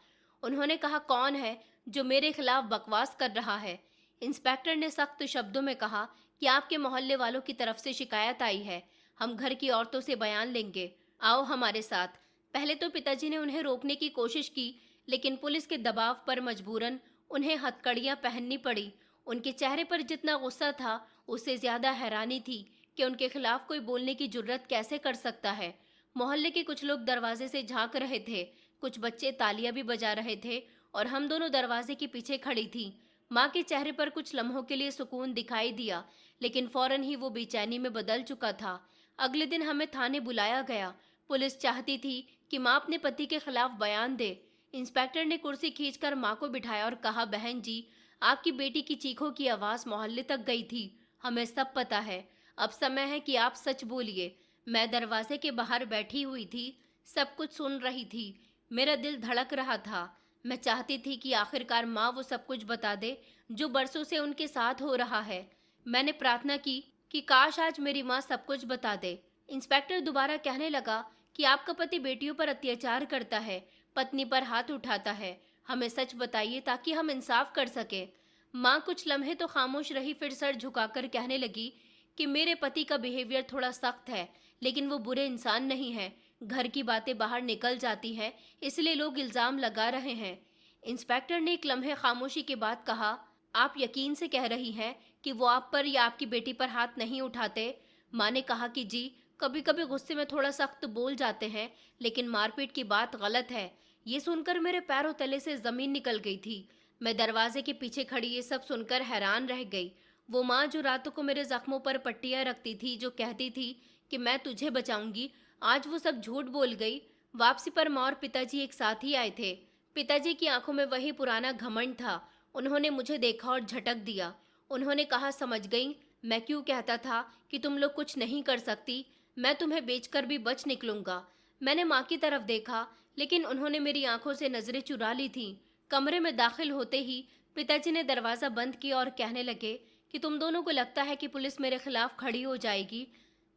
उन्होंने कहा, कौन है जो मेरे खिलाफ बकवास कर रहा है? इंस्पेक्टर ने सख्त शब्दों में कहा कि आपके मोहल्ले वालों की तरफ से शिकायत आई है, हम घर की औरतों से बयान लेंगे, आओ हमारे साथ। पहले तो पिताजी ने उन्हें रोकने की कोशिश की, लेकिन पुलिस के दबाव पर मजबूरन उन्हें हथकड़ियां पहननी पड़ी। उनके चेहरे पर जितना गुस्सा था उससे ज्यादा हैरानी थी कि उनके खिलाफ कोई बोलने की जुर्रत कैसे कर सकता है। मोहल्ले के कुछ लोग दरवाजे से झांक रहे थे, कुछ बच्चे तालियां भी बजा रहे थे और हम दोनों दरवाजे के पीछे खड़ी थी। माँ के चेहरे पर कुछ लम्हों के लिए सुकून दिखाई दिया, लेकिन फौरन ही वो बेचैनी में बदल चुका था। अगले दिन हमें थाने बुलाया गया। पुलिस चाहती थी कि माँ अपने पति के खिलाफ बयान दे। इंस्पेक्टर ने कुर्सी खींचकर माँ को बिठाया और कहा, बहन जी, आपकी बेटी की चीखों की आवाज़ मोहल्ले तक गई थी, हमें सब पता है। अब समय है कि आप सच बोलिए। मैं दरवाजे के बाहर बैठी हुई थी, सब कुछ सुन रही थी। मेरा दिल धड़क रहा था। मैं चाहती थी कि आखिरकार माँ वो सब कुछ बता दे जो बरसों से उनके साथ हो रहा है। मैंने प्रार्थना की कि काश आज मेरी माँ सब कुछ बता दे। इंस्पेक्टर दोबारा कहने लगा कि आपका पति बेटियों पर अत्याचार करता है, पत्नी पर हाथ उठाता है, हमें सच बताइए ताकि हम इंसाफ कर सके। माँ कुछ लम्हे तो खामोश रही, फिर सर झुकाकर कहने लगी कि मेरे पति का बिहेवियर थोड़ा सख्त है, लेकिन वो बुरे इंसान नहीं है। घर की बातें बाहर निकल जाती हैं, इसलिए लोग इल्ज़ाम लगा रहे हैं। इंस्पेक्टर ने एक लम्हे खामोशी के बाद कहा, आप यकीन से कह रही हैं कि वो आप पर या आपकी बेटी पर हाथ नहीं उठाते? माँ ने कहा कि जी, कभी कभी गुस्से में थोड़ा सख्त बोल जाते हैं, लेकिन मारपीट की बात गलत है। ये सुनकर मेरे पैरों तले से जमीन निकल गई थी। मैं दरवाजे के पीछे खड़ी ये सब सुनकर हैरान रह गई। वो माँ जो रातों को मेरे जख्मों पर पट्टियां रखती थी, जो कहती थी कि मैं तुझे बचाऊंगी, आज वो सब झूठ बोल गई। वापसी पर माँ और पिताजी एक साथ ही आए थे। पिताजी की आंखों में वही पुराना घमंड था। उन्होंने मुझे देखा और झटक दिया। उन्होंने कहा, समझ गई, मैं क्यों कहता था कि तुम लोग कुछ नहीं कर सकती। मैं तुम्हें बेचकर भी बच निकलूंगा। मैंने माँ की तरफ देखा, लेकिन उन्होंने मेरी आंखों से नजरें चुरा ली थीं। कमरे में दाखिल होते ही पिताजी ने दरवाज़ा बंद किया और कहने लगे कि तुम दोनों को लगता है कि पुलिस मेरे खिलाफ खड़ी हो जाएगी।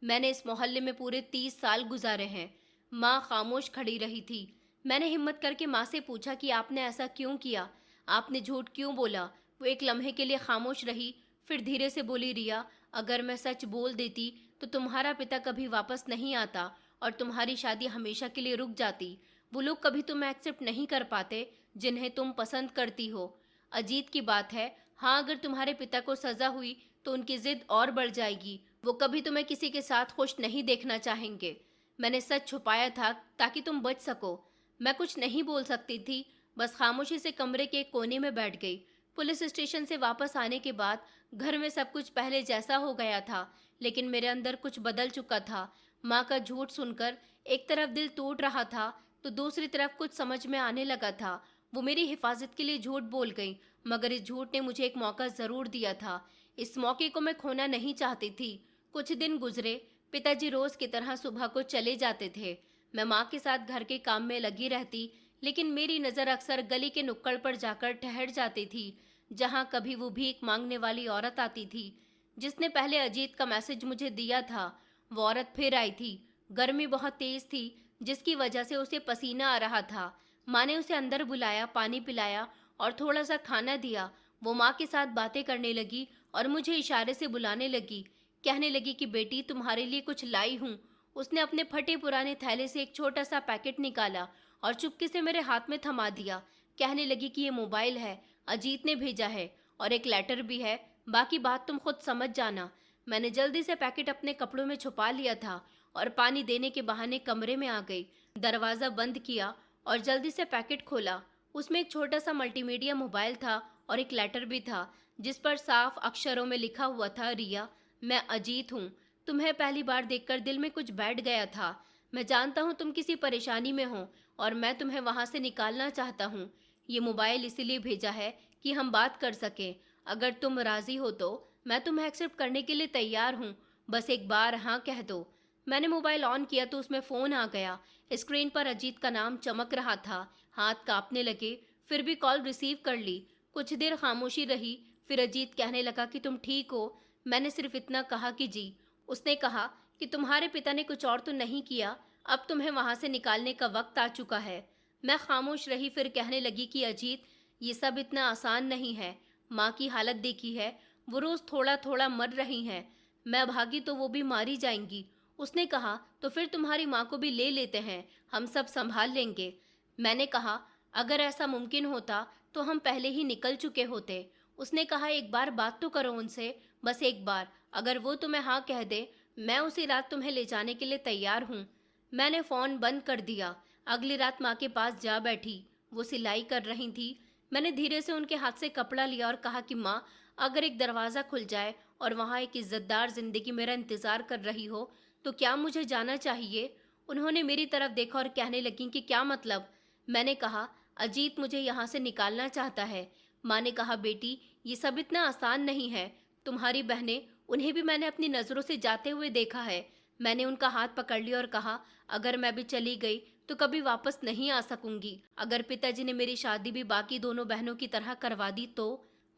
मैंने इस मोहल्ले में पूरे 30 साल गुजारे हैं। माँ खामोश खड़ी रही थी। मैंने हिम्मत करके माँ से पूछा कि आपने ऐसा क्यों किया, आपने झूठ क्यों बोला? वो एक लम्हे के लिए खामोश रही, फिर धीरे से बोली रिया, अगर मैं सच बोल देती तो तुम्हारा पिता कभी वापस नहीं आता और तुम्हारी शादी हमेशा के लिए रुक जाती। वो लोग कभी तुम्हें एक्सेप्ट नहीं कर पाते जिन्हें तुम पसंद करती हो। अजीत की बात है, हाँ अगर तुम्हारे पिता को सजा हुई तो उनकी जिद और बढ़ जाएगी। वो कभी तुम्हें किसी के साथ खुश नहीं देखना चाहेंगे। मैंने सच छुपाया था ताकि तुम बच सको। मैं कुछ नहीं बोल सकती थी, बस खामोशी से कमरे के एक कोने में बैठ गई। पुलिस स्टेशन से वापस आने के बाद घर में सब कुछ पहले जैसा हो गया था, लेकिन मेरे अंदर कुछ बदल चुका था। माँ का झूठ सुनकर एक तरफ दिल टूट रहा था तो दूसरी तरफ कुछ समझ में आने लगा था। वो मेरी हिफाजत के लिए झूठ बोल गई, मगर इस झूठ ने मुझे एक मौका जरूर दिया था। इस मौके को मैं खोना नहीं चाहती थी। कुछ दिन गुजरे। पिताजी रोज की तरह सुबह को चले जाते थे। मैं माँ के साथ घर के काम में लगी रहती, लेकिन मेरी नज़र अक्सर गली के नुक्कड़ पर जाकर ठहर जाती थी, जहाँ कभी वो भीख मांगने वाली औरत आती थी जिसने पहले अजीत का मैसेज मुझे दिया था। वो औरत फिर आई थी। गर्मी बहुत तेज थी, जिसकी वजह से उसे पसीना आ रहा था। माँ ने उसे अंदर बुलाया, पानी पिलाया और थोड़ा सा खाना दिया। वो माँ के साथ बातें करने लगी और मुझे इशारे से बुलाने लगी। कहने लगी कि बेटी, तुम्हारे लिए कुछ लाई हूँ। उसने अपने फटे पुराने थैले से एक छोटा सा पैकेट निकाला और चुपके से मेरे हाथ में थमा दिया। कहने लगी कि ये मोबाइल है, अजीत ने भेजा है और एक लेटर भी है, बाकी बात तुम खुद समझ जाना। मैंने जल्दी से पैकेट अपने कपड़ों में छुपा लिया था और पानी देने के बहाने कमरे में आ गई। दरवाज़ा बंद किया और जल्दी से पैकेट खोला। उसमें एक छोटा सा मल्टीमीडिया मोबाइल था और एक लेटर भी था जिस पर साफ अक्षरों में लिखा हुआ था, रिया, मैं अजीत हूँ। तुम्हें पहली बार देखकर दिल में कुछ बैठ गया था। मैं जानता हूँ तुम किसी परेशानी में हो और मैं तुम्हें वहाँ से निकालना चाहता हूँ। ये मोबाइल इसीलिए भेजा है कि हम बात कर सकें। अगर तुम राजी हो तो मैं तुम्हें एक्सेप्ट करने के लिए तैयार हूँ। बस एक बार हाँ कह दो। मैंने मोबाइल ऑन किया तो उसमें फ़ोन आ गया। स्क्रीन पर अजीत का नाम चमक रहा था। हाथ कांपने लगे, फिर भी कॉल रिसीव कर ली। कुछ देर खामोशी रही, फिर अजीत कहने लगा कि तुम ठीक हो। मैंने सिर्फ इतना कहा कि जी। उसने कहा कि तुम्हारे पिता ने कुछ और तो नहीं किया, अब तुम्हें वहां से निकालने का वक्त आ चुका है। मैं खामोश रही, फिर कहने लगी कि अजीत, ये सब इतना आसान नहीं है। माँ की हालत देखी है, वो रोज थोड़ा थोड़ा मर रही हैं। मैं भागी तो वो भी मारी जाएंगी। उसने कहा तो फिर तुम्हारी माँ को भी ले लेते हैं, हम सब संभाल लेंगे। मैंने कहा अगर ऐसा मुमकिन होता तो हम पहले ही निकल चुके होते। उसने कहा एक बार बात तो करो उनसे, बस एक बार। अगर वो तुम्हें हाँ कह दे, मैं उसी रात तुम्हें ले जाने के लिए तैयार हूँ। मैंने फ़ोन बंद कर दिया। अगली रात माँ के पास जा बैठी। वो सिलाई कर रही थी। मैंने धीरे से उनके हाथ से कपड़ा लिया और कहा कि माँ, अगर एक दरवाज़ा खुल जाए और वहाँ एक इज्जतदार जिंदगी मेरा इंतज़ार कर रही हो तो क्या मुझे जाना चाहिए? उन्होंने मेरी तरफ देखा और कहने लगी कि क्या मतलब? मैंने कहा अजीत मुझे यहाँ से निकालना चाहता है। माँ ने कहा बेटी, ये सब इतना आसान नहीं है। तुम्हारी बहनें, उन्हें भी मैंने अपनी नज़रों से जाते हुए देखा है। मैंने उनका हाथ पकड़ लिया और कहा अगर मैं भी चली गई तो कभी वापस नहीं आ सकूंगी। अगर पिताजी ने मेरी शादी भी बाकी दोनों बहनों की तरह करवा दी तो?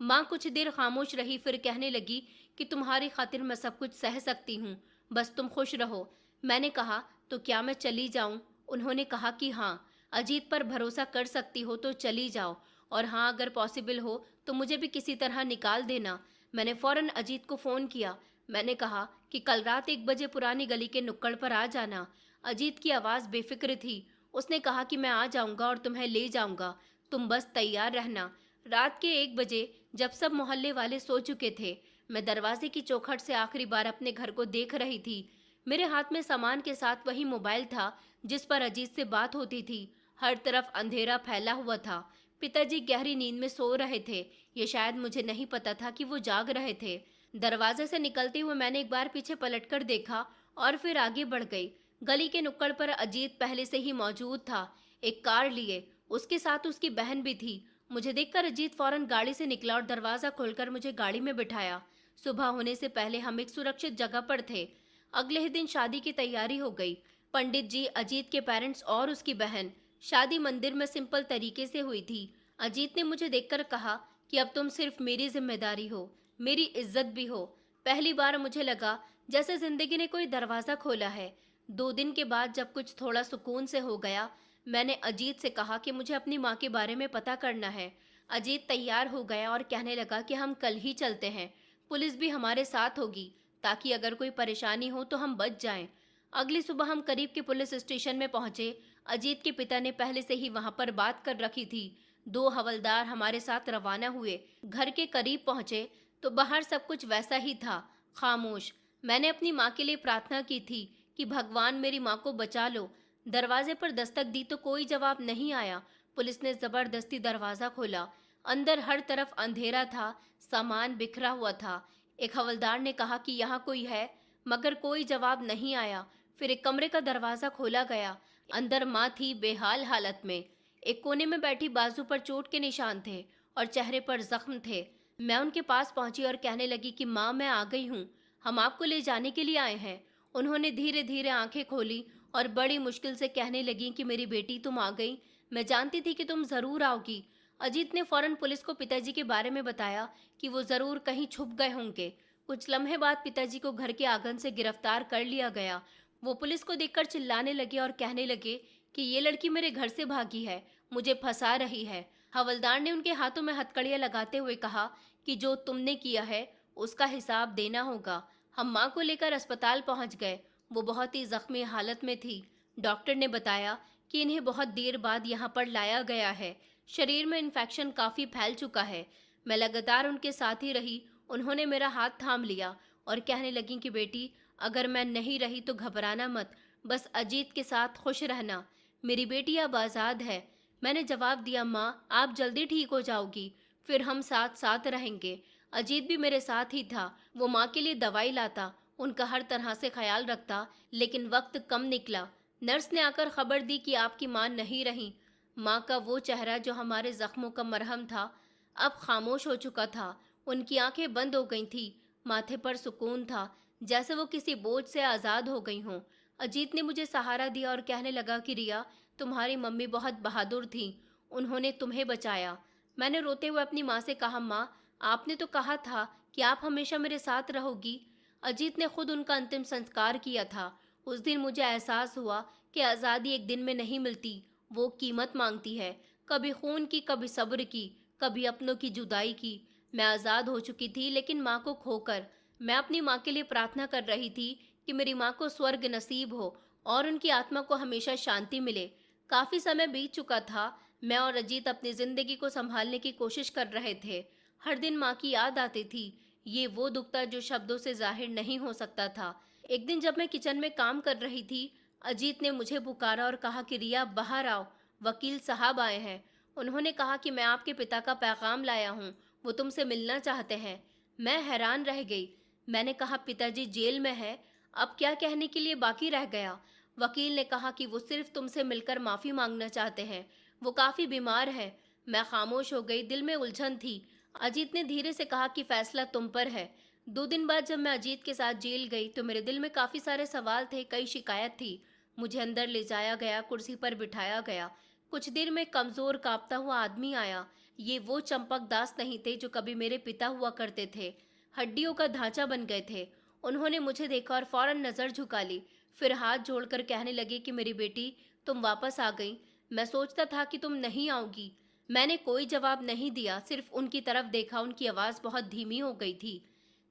माँ कुछ देर खामोश रही, फिर कहने लगी कि तुम्हारी खातिर मैं सब कुछ सह सकती हूँ, बस तुम खुश रहो। मैंने कहा तो क्या मैं चली जाऊँ? उन्होंने कहा कि हाँ, अजीत पर भरोसा कर सकती हो तो चली जाओ, और हाँ अगर पॉसिबल हो तो मुझे भी किसी तरह निकाल देना। मैंने फौरन अजीत को फ़ोन किया। मैंने कहा कि कल रात 1 बजे पुरानी गली के नुक्कड़ पर आ जाना। अजीत की आवाज़ बेफिक्र थी। उसने कहा कि मैं आ जाऊंगा और तुम्हें ले जाऊंगा, तुम बस तैयार रहना। रात के 1 बजे, जब सब मोहल्ले वाले सो चुके थे, मैं दरवाजे की चौखट से आखिरी बार अपने घर को देख रही थी। मेरे हाथ में सामान के साथ वही मोबाइल था जिस पर अजीत से बात होती थी। हर तरफ अंधेरा फैला हुआ था। पिताजी गहरी नींद में सो रहे थे। ये शायद मुझे नहीं पता था कि वो जाग रहे थे। दरवाजे से निकलते हुए मैंने एक बार पीछे पलटकर देखा और फिर आगे बढ़ गई। गली के नुक्कड़ पर अजीत पहले से ही मौजूद था, एक कार लिए। उसके साथ उसकी बहन भी थी। मुझे देखकर अजीत फौरन गाड़ी से निकला और दरवाज़ा खोलकर मुझे गाड़ी में बिठाया। सुबह होने से पहले हम एक सुरक्षित जगह पर थे। अगले ही दिन शादी की तैयारी हो गई। पंडित जी, अजीत के पेरेंट्स और उसकी बहन। शादी मंदिर में सिंपल तरीके से हुई थी। अजीत ने मुझे देखकर कहा कि अब तुम सिर्फ मेरी जिम्मेदारी हो, मेरी इज्जत भी हो। पहली बार मुझे लगा जैसे जिंदगी ने कोई दरवाज़ा खोला है। 2 दिन के बाद जब कुछ थोड़ा सुकून से हो गया, मैंने अजीत से कहा कि मुझे अपनी माँ के बारे में पता करना है। अजीत तैयार हो गया और कहने लगा कि हम कल ही चलते हैं। पुलिस भी हमारे साथ होगी ताकि अगर कोई परेशानी हो तो हम बच जाएं। अगली सुबह हम करीब के पुलिस स्टेशन में पहुंचे। अजीत के पिता ने पहले से ही वहां पर बात कर रखी थी। दो हवलदार हमारे साथ रवाना हुए। घर के करीब पहुंचे तो बाहर सब कुछ वैसा ही था, खामोश। मैंने अपनी माँ के लिए प्रार्थना की थी कि भगवान मेरी माँ को बचा लो। दरवाजे पर दस्तक दी तो कोई जवाब नहीं आया। पुलिस ने जबरदस्ती दरवाजा खोला। अंदर हर तरफ अंधेरा था, सामान बिखरा हुआ था। एक हवलदार ने कहा कि यहाँ कोई है, मगर कोई जवाब नहीं आया। फिर एक कमरे का दरवाजा खोला गया। अंदर माँ थी, बेहाल हालत में। एक कोने में बैठी, बाजू पर चोट के निशान थे और चेहरे पर जख्म थे। मैं उनके पास पहुंची और कहने लगी कि माँ, मैं आ गई हूँ, हम आपको ले जाने के लिए आए हैं। उन्होंने धीरे धीरे आंखें खोली और बड़ी मुश्किल से कहने लगी कि मेरी बेटी, तुम आ गई। मैं जानती थी कि तुम जरूर आओगी। अजीत ने फौरन पुलिस को पिताजी के बारे में बताया कि वो जरूर कहीं छुप गए होंगे। कुछ लम्हे बाद पिताजी को घर के आंगन से गिरफ्तार कर लिया गया। वो पुलिस को देखकर चिल्लाने लगे और कहने लगे कि ये लड़की मेरे घर से भागी है, मुझे फंसा रही है। हवलदार ने उनके हाथों में हथकड़ियां लगाते हुए कहा कि जो तुमने किया है उसका हिसाब देना होगा। हम माँ को लेकर अस्पताल पहुंच गए। वो बहुत ही जख्मी हालत में थी। डॉक्टर ने बताया कि इन्हें बहुत देर बाद यहाँ पर लाया गया है। शरीर में इन्फेक्शन काफ़ी फैल चुका है। मैं लगातार उनके साथ ही रही। उन्होंने मेरा हाथ थाम लिया और कहने लगी कि बेटी, अगर मैं नहीं रही तो घबराना मत, बस अजीत के साथ खुश रहना। मेरी बेटी अब आज़ाद है। मैंने जवाब दिया, माँ, आप जल्दी ठीक हो जाओगी, फिर हम साथ साथ रहेंगे। अजीत भी मेरे साथ ही था। वो माँ के लिए दवाई लाता, उनका हर तरह से ख्याल रखता, लेकिन वक्त कम निकला। नर्स ने आकर खबर दी कि आपकी माँ नहीं रही। माँ का वो चेहरा जो हमारे जख्मों का मरहम था, अब खामोश हो चुका था। उनकी आंखें बंद हो गई थी। माथे पर सुकून था, जैसे वो किसी बोझ से आज़ाद हो गई हों। अजीत ने मुझे सहारा दिया और कहने लगा कि रिया, तुम्हारी मम्मी बहुत बहादुर थी, उन्होंने तुम्हें बचाया। मैंने रोते हुए अपनी माँ से कहा, माँ, आपने तो कहा था कि आप हमेशा मेरे साथ रहोगी। अजीत ने खुद उनका अंतिम संस्कार किया था। उस दिन मुझे एहसास हुआ कि आज़ादी एक दिन में नहीं मिलती, वो कीमत मांगती है। कभी खून की, कभी सब्र की, कभी अपनों की जुदाई की। मैं आज़ाद हो चुकी थी, लेकिन माँ को खोकर। मैं अपनी माँ के लिए प्रार्थना कर रही थी कि मेरी माँ को स्वर्ग नसीब हो और उनकी आत्मा को हमेशा शांति मिले। काफ़ी समय बीत चुका था। मैं और अजीत अपनी ज़िंदगी को संभालने की कोशिश कर रहे थे। हर दिन माँ की याद आती थी। ये वो दुख था जो शब्दों से जाहिर नहीं हो सकता था। एक दिन जब मैं किचन में काम कर रही थी, अजीत ने मुझे पुकारा और कहा कि रिया, बाहर आओ, वकील साहब आए हैं। उन्होंने कहा कि मैं आपके पिता का पैगाम लाया हूँ, वो तुमसे मिलना चाहते हैं। मैं हैरान रह गई। मैंने कहा, पिताजी जेल में है, अब क्या कहने के लिए बाकी रह गया। वकील ने कहा कि वो सिर्फ तुमसे मिलकर माफ़ी मांगना चाहते हैं, वो काफ़ी बीमार है। मैं खामोश हो गई, दिल में उलझन थी। अजीत ने धीरे से कहा कि फैसला तुम पर है। 2 दिन बाद जब मैं अजीत के साथ जेल गई तो मेरे दिल में काफ़ी सारे सवाल थे, कई शिकायत थी। मुझे अंदर ले जाया गया, कुर्सी पर बिठाया गया। कुछ देर में कमज़ोर कांपता हुआ आदमी आया। ये वो चंपक दास नहीं थे जो कभी मेरे पिता हुआ करते थे। हड्डियों का ढांचा बन गए थे। उन्होंने मुझे देखा और फौरन नज़र झुका ली। फिर हाथ जोड़कर कहने लगे कि मेरी बेटी, तुम वापस आ गई। मैं सोचता था कि तुम नहीं आओगी। मैंने कोई जवाब नहीं दिया, सिर्फ उनकी तरफ देखा। उनकी आवाज़ बहुत धीमी हो गई थी,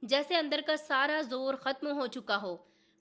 जैसे अंदर का सारा जोर खत्म हो चुका हो।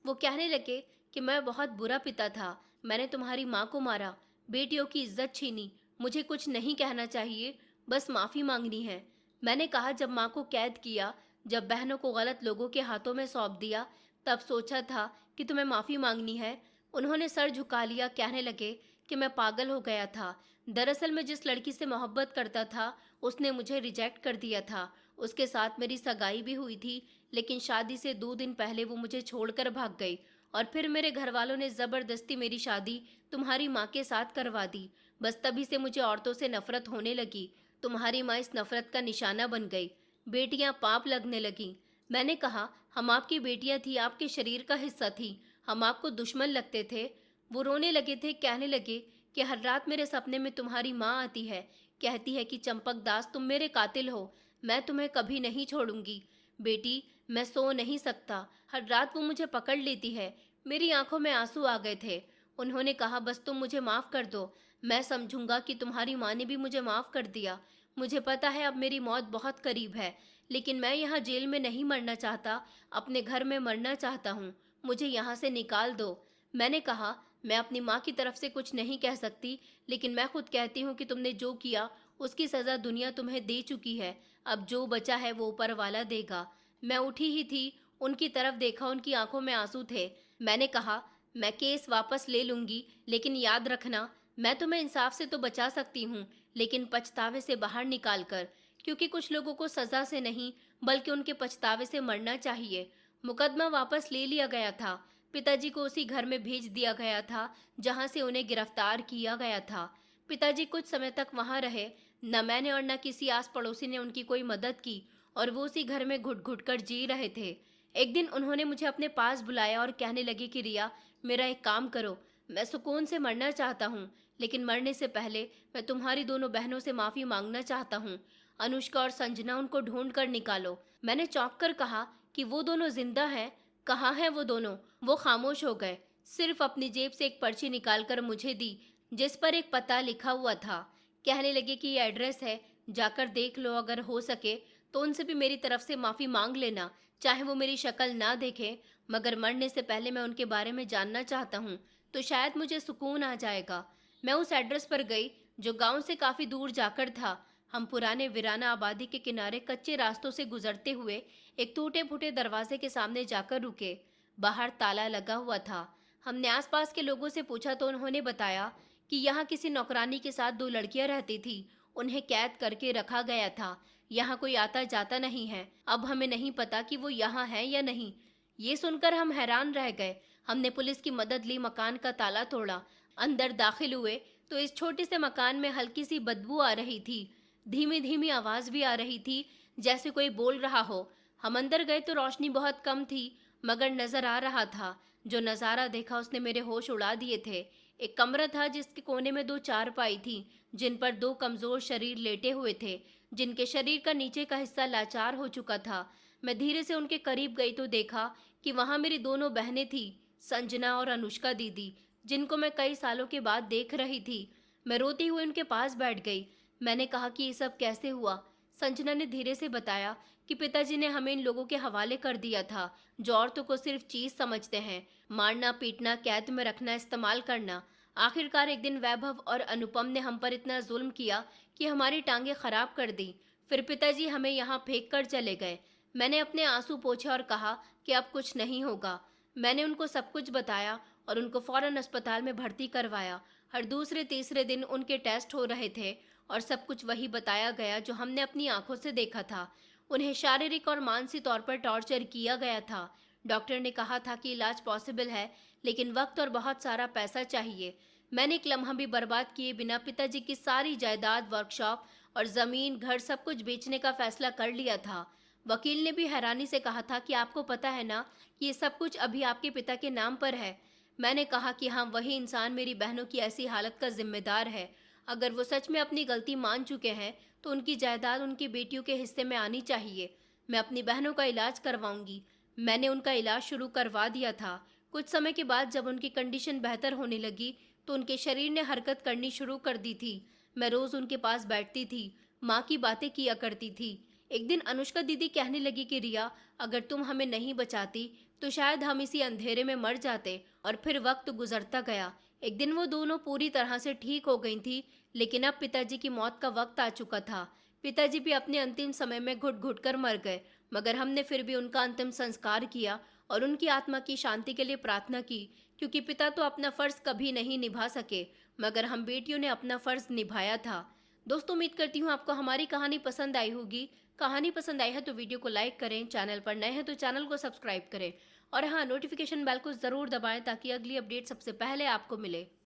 वो कहने लगे कि मैं बहुत बुरा पिता था, मैंने तुम्हारी माँ को मारा, बेटियों की इज्जत छीनी। मुझे कुछ नहीं कहना चाहिए, बस माफ़ी मांगनी है। मैंने कहा, जब माँ को कैद किया, जब बहनों को गलत लोगों के हाथों में सौंप दिया, तब सोचा था कि तुम्हें माफ़ी मांगनी है। उन्होंने सर झुका लिया, कहने लगे कि मैं पागल हो गया था। दरअसल मैं जिस लड़की से मोहब्बत करता था, उसने मुझे रिजेक्ट कर दिया था। उसके साथ मेरी सगाई भी हुई थी, लेकिन शादी से 2 दिन पहले वो मुझे छोड़कर भाग गई और फिर मेरे घर वालों ने ज़बरदस्ती मेरी शादी तुम्हारी माँ के साथ करवा दी। बस तभी से मुझे औरतों से नफरत होने लगी। तुम्हारी माँ इस नफरत का निशाना बन गई। बेटियाँ पाप लगने लगीं। मैंने कहा, हम आपकी बेटियाँ थी, आपके शरीर का हिस्सा थी, हम आपको दुश्मन लगते थे। वो रोने लगे थे, कहने लगे कि हर रात मेरे सपने में तुम्हारी माँ आती है, कहती है कि चंपक दास, तुम मेरे कातिल हो, मैं तुम्हें कभी नहीं छोड़ूंगी। बेटी, मैं सो नहीं सकता, हर रात वो मुझे पकड़ लेती है। मेरी आंखों में आंसू आ गए थे। उन्होंने कहा, बस तुम मुझे माफ़ कर दो, मैं समझूंगा कि तुम्हारी माँ ने भी मुझे माफ़ कर दिया। मुझे पता है अब मेरी मौत बहुत करीब है, लेकिन मैं यहाँ जेल में नहीं मरना चाहता, अपने घर में मरना चाहता हूँ। मुझे यहाँ से निकाल दो। मैंने कहा, मैं अपनी माँ की तरफ से कुछ नहीं कह सकती, लेकिन मैं खुद कहती हूँ कि तुमने जो किया उसकी सज़ा दुनिया तुम्हें दे चुकी है। अब जो बचा है वो ऊपर वाला देगा। मैं उठी ही थी, उनकी तरफ देखा, उनकी आंखों में आंसू थे। मैंने कहा, मैं केस वापस ले लूंगी, लेकिन याद रखना, मैं तुम्हें इंसाफ से तो बचा सकती हूँ, लेकिन पछतावे से बाहर निकाल कर, क्योंकि कुछ लोगों को सजा से नहीं बल्कि उनके पछतावे से मरना चाहिए। मुकदमा वापस ले लिया गया था। पिताजी को उसी घर में भेज दिया गया था जहां से उन्हें गिरफ्तार किया गया था। पिताजी कुछ समय तक वहां रहे। न मैंने और न किसी आस पड़ोसी ने उनकी कोई मदद की, और वो उसी घर में घुट घुट कर जी रहे थे। एक दिन उन्होंने मुझे अपने पास बुलाया और कहने लगे कि रिया, मेरा एक काम करो, मैं सुकून से मरना चाहता हूँ, लेकिन मरने से पहले मैं तुम्हारी दोनों बहनों से माफ़ी मांगना चाहता हूँ। अनुष्का और संजना, उनको ढूंढ कर निकालो। मैंने चौंक कर कहा कि वो दोनों जिंदा हैं? कहाँ हैं वो दोनों? वो खामोश हो गए, सिर्फ अपनी जेब से एक पर्ची निकालकर मुझे दी, जिस पर एक पता लिखा हुआ था। कहने लगे कि ये एड्रेस है, जाकर देख लो, अगर हो सके तो उनसे भी मेरी तरफ से माफ़ी मांग लेना, चाहे वो मेरी शक्ल ना देखें, मगर मरने से पहले मैं उनके बारे में जानना चाहता हूँ, तो शायद मुझे सुकून आ जाएगा। मैं उस एड्रेस पर गई, जो गांव से काफ़ी दूर जाकर था। हम पुराने वीराना आबादी के किनारे कच्चे रास्तों से गुजरते हुए एक टूटे फूटे दरवाजे के सामने जाकर रुके। बाहर ताला लगा हुआ था। हमने आसपास के लोगों से पूछा तो उन्होंने बताया कि यहाँ किसी नौकरानी के साथ दो लड़कियां रहती थी, उन्हें कैद करके रखा गया था। यहाँ कोई आता जाता नहीं है। अब हमें नहीं पता कि वो यहाँ है या नहीं। ये सुनकर हम हैरान रह गए। हमने पुलिस की मदद ली, मकान का ताला तोड़ा, अंदर दाखिल हुए तो इस छोटे से मकान में हल्की सी बदबू आ रही थी। धीमी धीमी आवाज भी आ रही थी, जैसे कोई बोल रहा हो। हम अंदर गए तो रोशनी बहुत कम थी, मगर नजर आ रहा था। जो नज़ारा देखा उसने मेरे होश उड़ा दिए थे। एक कमरा था जिसके कोने में दो चारपाई थी, जिन पर दो कमजोर शरीर लेटे हुए थे, जिनके शरीर का नीचे का हिस्सा लाचार हो चुका था। मैं धीरे से उनके करीब गई तो देखा कि वहां मेरी दोनों बहनें थी, संजना और अनुष्का दीदी, जिनको मैं कई सालों के बाद देख रही थी। मैं रोती हुई उनके पास बैठ गई। मैंने कहा कि ये सब कैसे हुआ। संजना ने धीरे से बताया कि पिताजी ने हमें इन लोगों के हवाले कर दिया था, जो औरतों को सिर्फ चीज समझते हैं, मारना पीटना, कैद में रखना, इस्तेमाल करना। आखिरकार एक दिन वैभव और अनुपम ने हम पर इतना जुल्म किया कि हमारी टांगे खराब कर दी। फिर पिताजी हमें यहाँ फेंक कर चले गए। मैंने अपने आंसू पोंछे और कहा कि अब कुछ नहीं होगा। मैंने उनको सब कुछ बताया और उनको फौरन अस्पताल में भर्ती करवाया। हर दूसरे तीसरे दिन उनके टेस्ट हो रहे थे और सब कुछ वही बताया गया जो हमने अपनी आंखों से देखा था। उन्हें शारीरिक और मानसिक तौर पर टॉर्चर किया गया था। डॉक्टर ने कहा था कि इलाज पॉसिबल है, लेकिन वक्त और बहुत सारा पैसा चाहिए। मैंने एक लम्हा भी बर्बाद किए बिना पिताजी की सारी जायदाद, वर्कशॉप और ज़मीन, घर, सब कुछ बेचने का फैसला कर लिया था। वकील ने भी हैरानी से कहा था कि आपको पता है ना कि ये सब कुछ अभी आपके पिता के नाम पर है। मैंने कहा कि हाँ, वही इंसान मेरी बहनों की ऐसी हालत का जिम्मेदार है। अगर वो सच में अपनी गलती मान चुके हैं तो उनकी जायदाद उनकी बेटियों के हिस्से में आनी चाहिए। मैं अपनी बहनों का इलाज करवाऊंगी। मैंने उनका इलाज शुरू करवा दिया था। कुछ समय के बाद जब उनकी कंडीशन बेहतर होने लगी तो उनके शरीर ने हरकत करनी शुरू कर दी थी। मैं रोज उनके पास बैठती थी, माँ की बातें किया करती थी। एक दिन अनुष्का दीदी कहने लगी कि रिया, अगर तुम हमें नहीं बचाती तो शायद हम इसी अंधेरे में मर जाते। और फिर वक्त गुजरता गया। एक दिन वो दोनों पूरी तरह से ठीक हो गई थी, लेकिन अब पिताजी की मौत का वक्त आ चुका था। पिताजी भी अपने अंतिम समय में घुट घुट कर मर गए, मगर हमने फिर भी उनका अंतिम संस्कार किया और उनकी आत्मा की शांति के लिए प्रार्थना की, क्योंकि पिता तो अपना फर्ज कभी नहीं निभा सके, मगर हम बेटियों ने अपना फर्ज निभाया था। दोस्तों, उम्मीद करती हूँ आपको हमारी कहानी पसंद आई होगी। कहानी पसंद आई है तो वीडियो को लाइक करें, चैनल पर नए हैं तो चैनल को सब्सक्राइब करें, और हाँ, नोटिफिकेशन बेल को ज़रूर दबाएं ताकि अगली अपडेट सबसे पहले आपको मिले।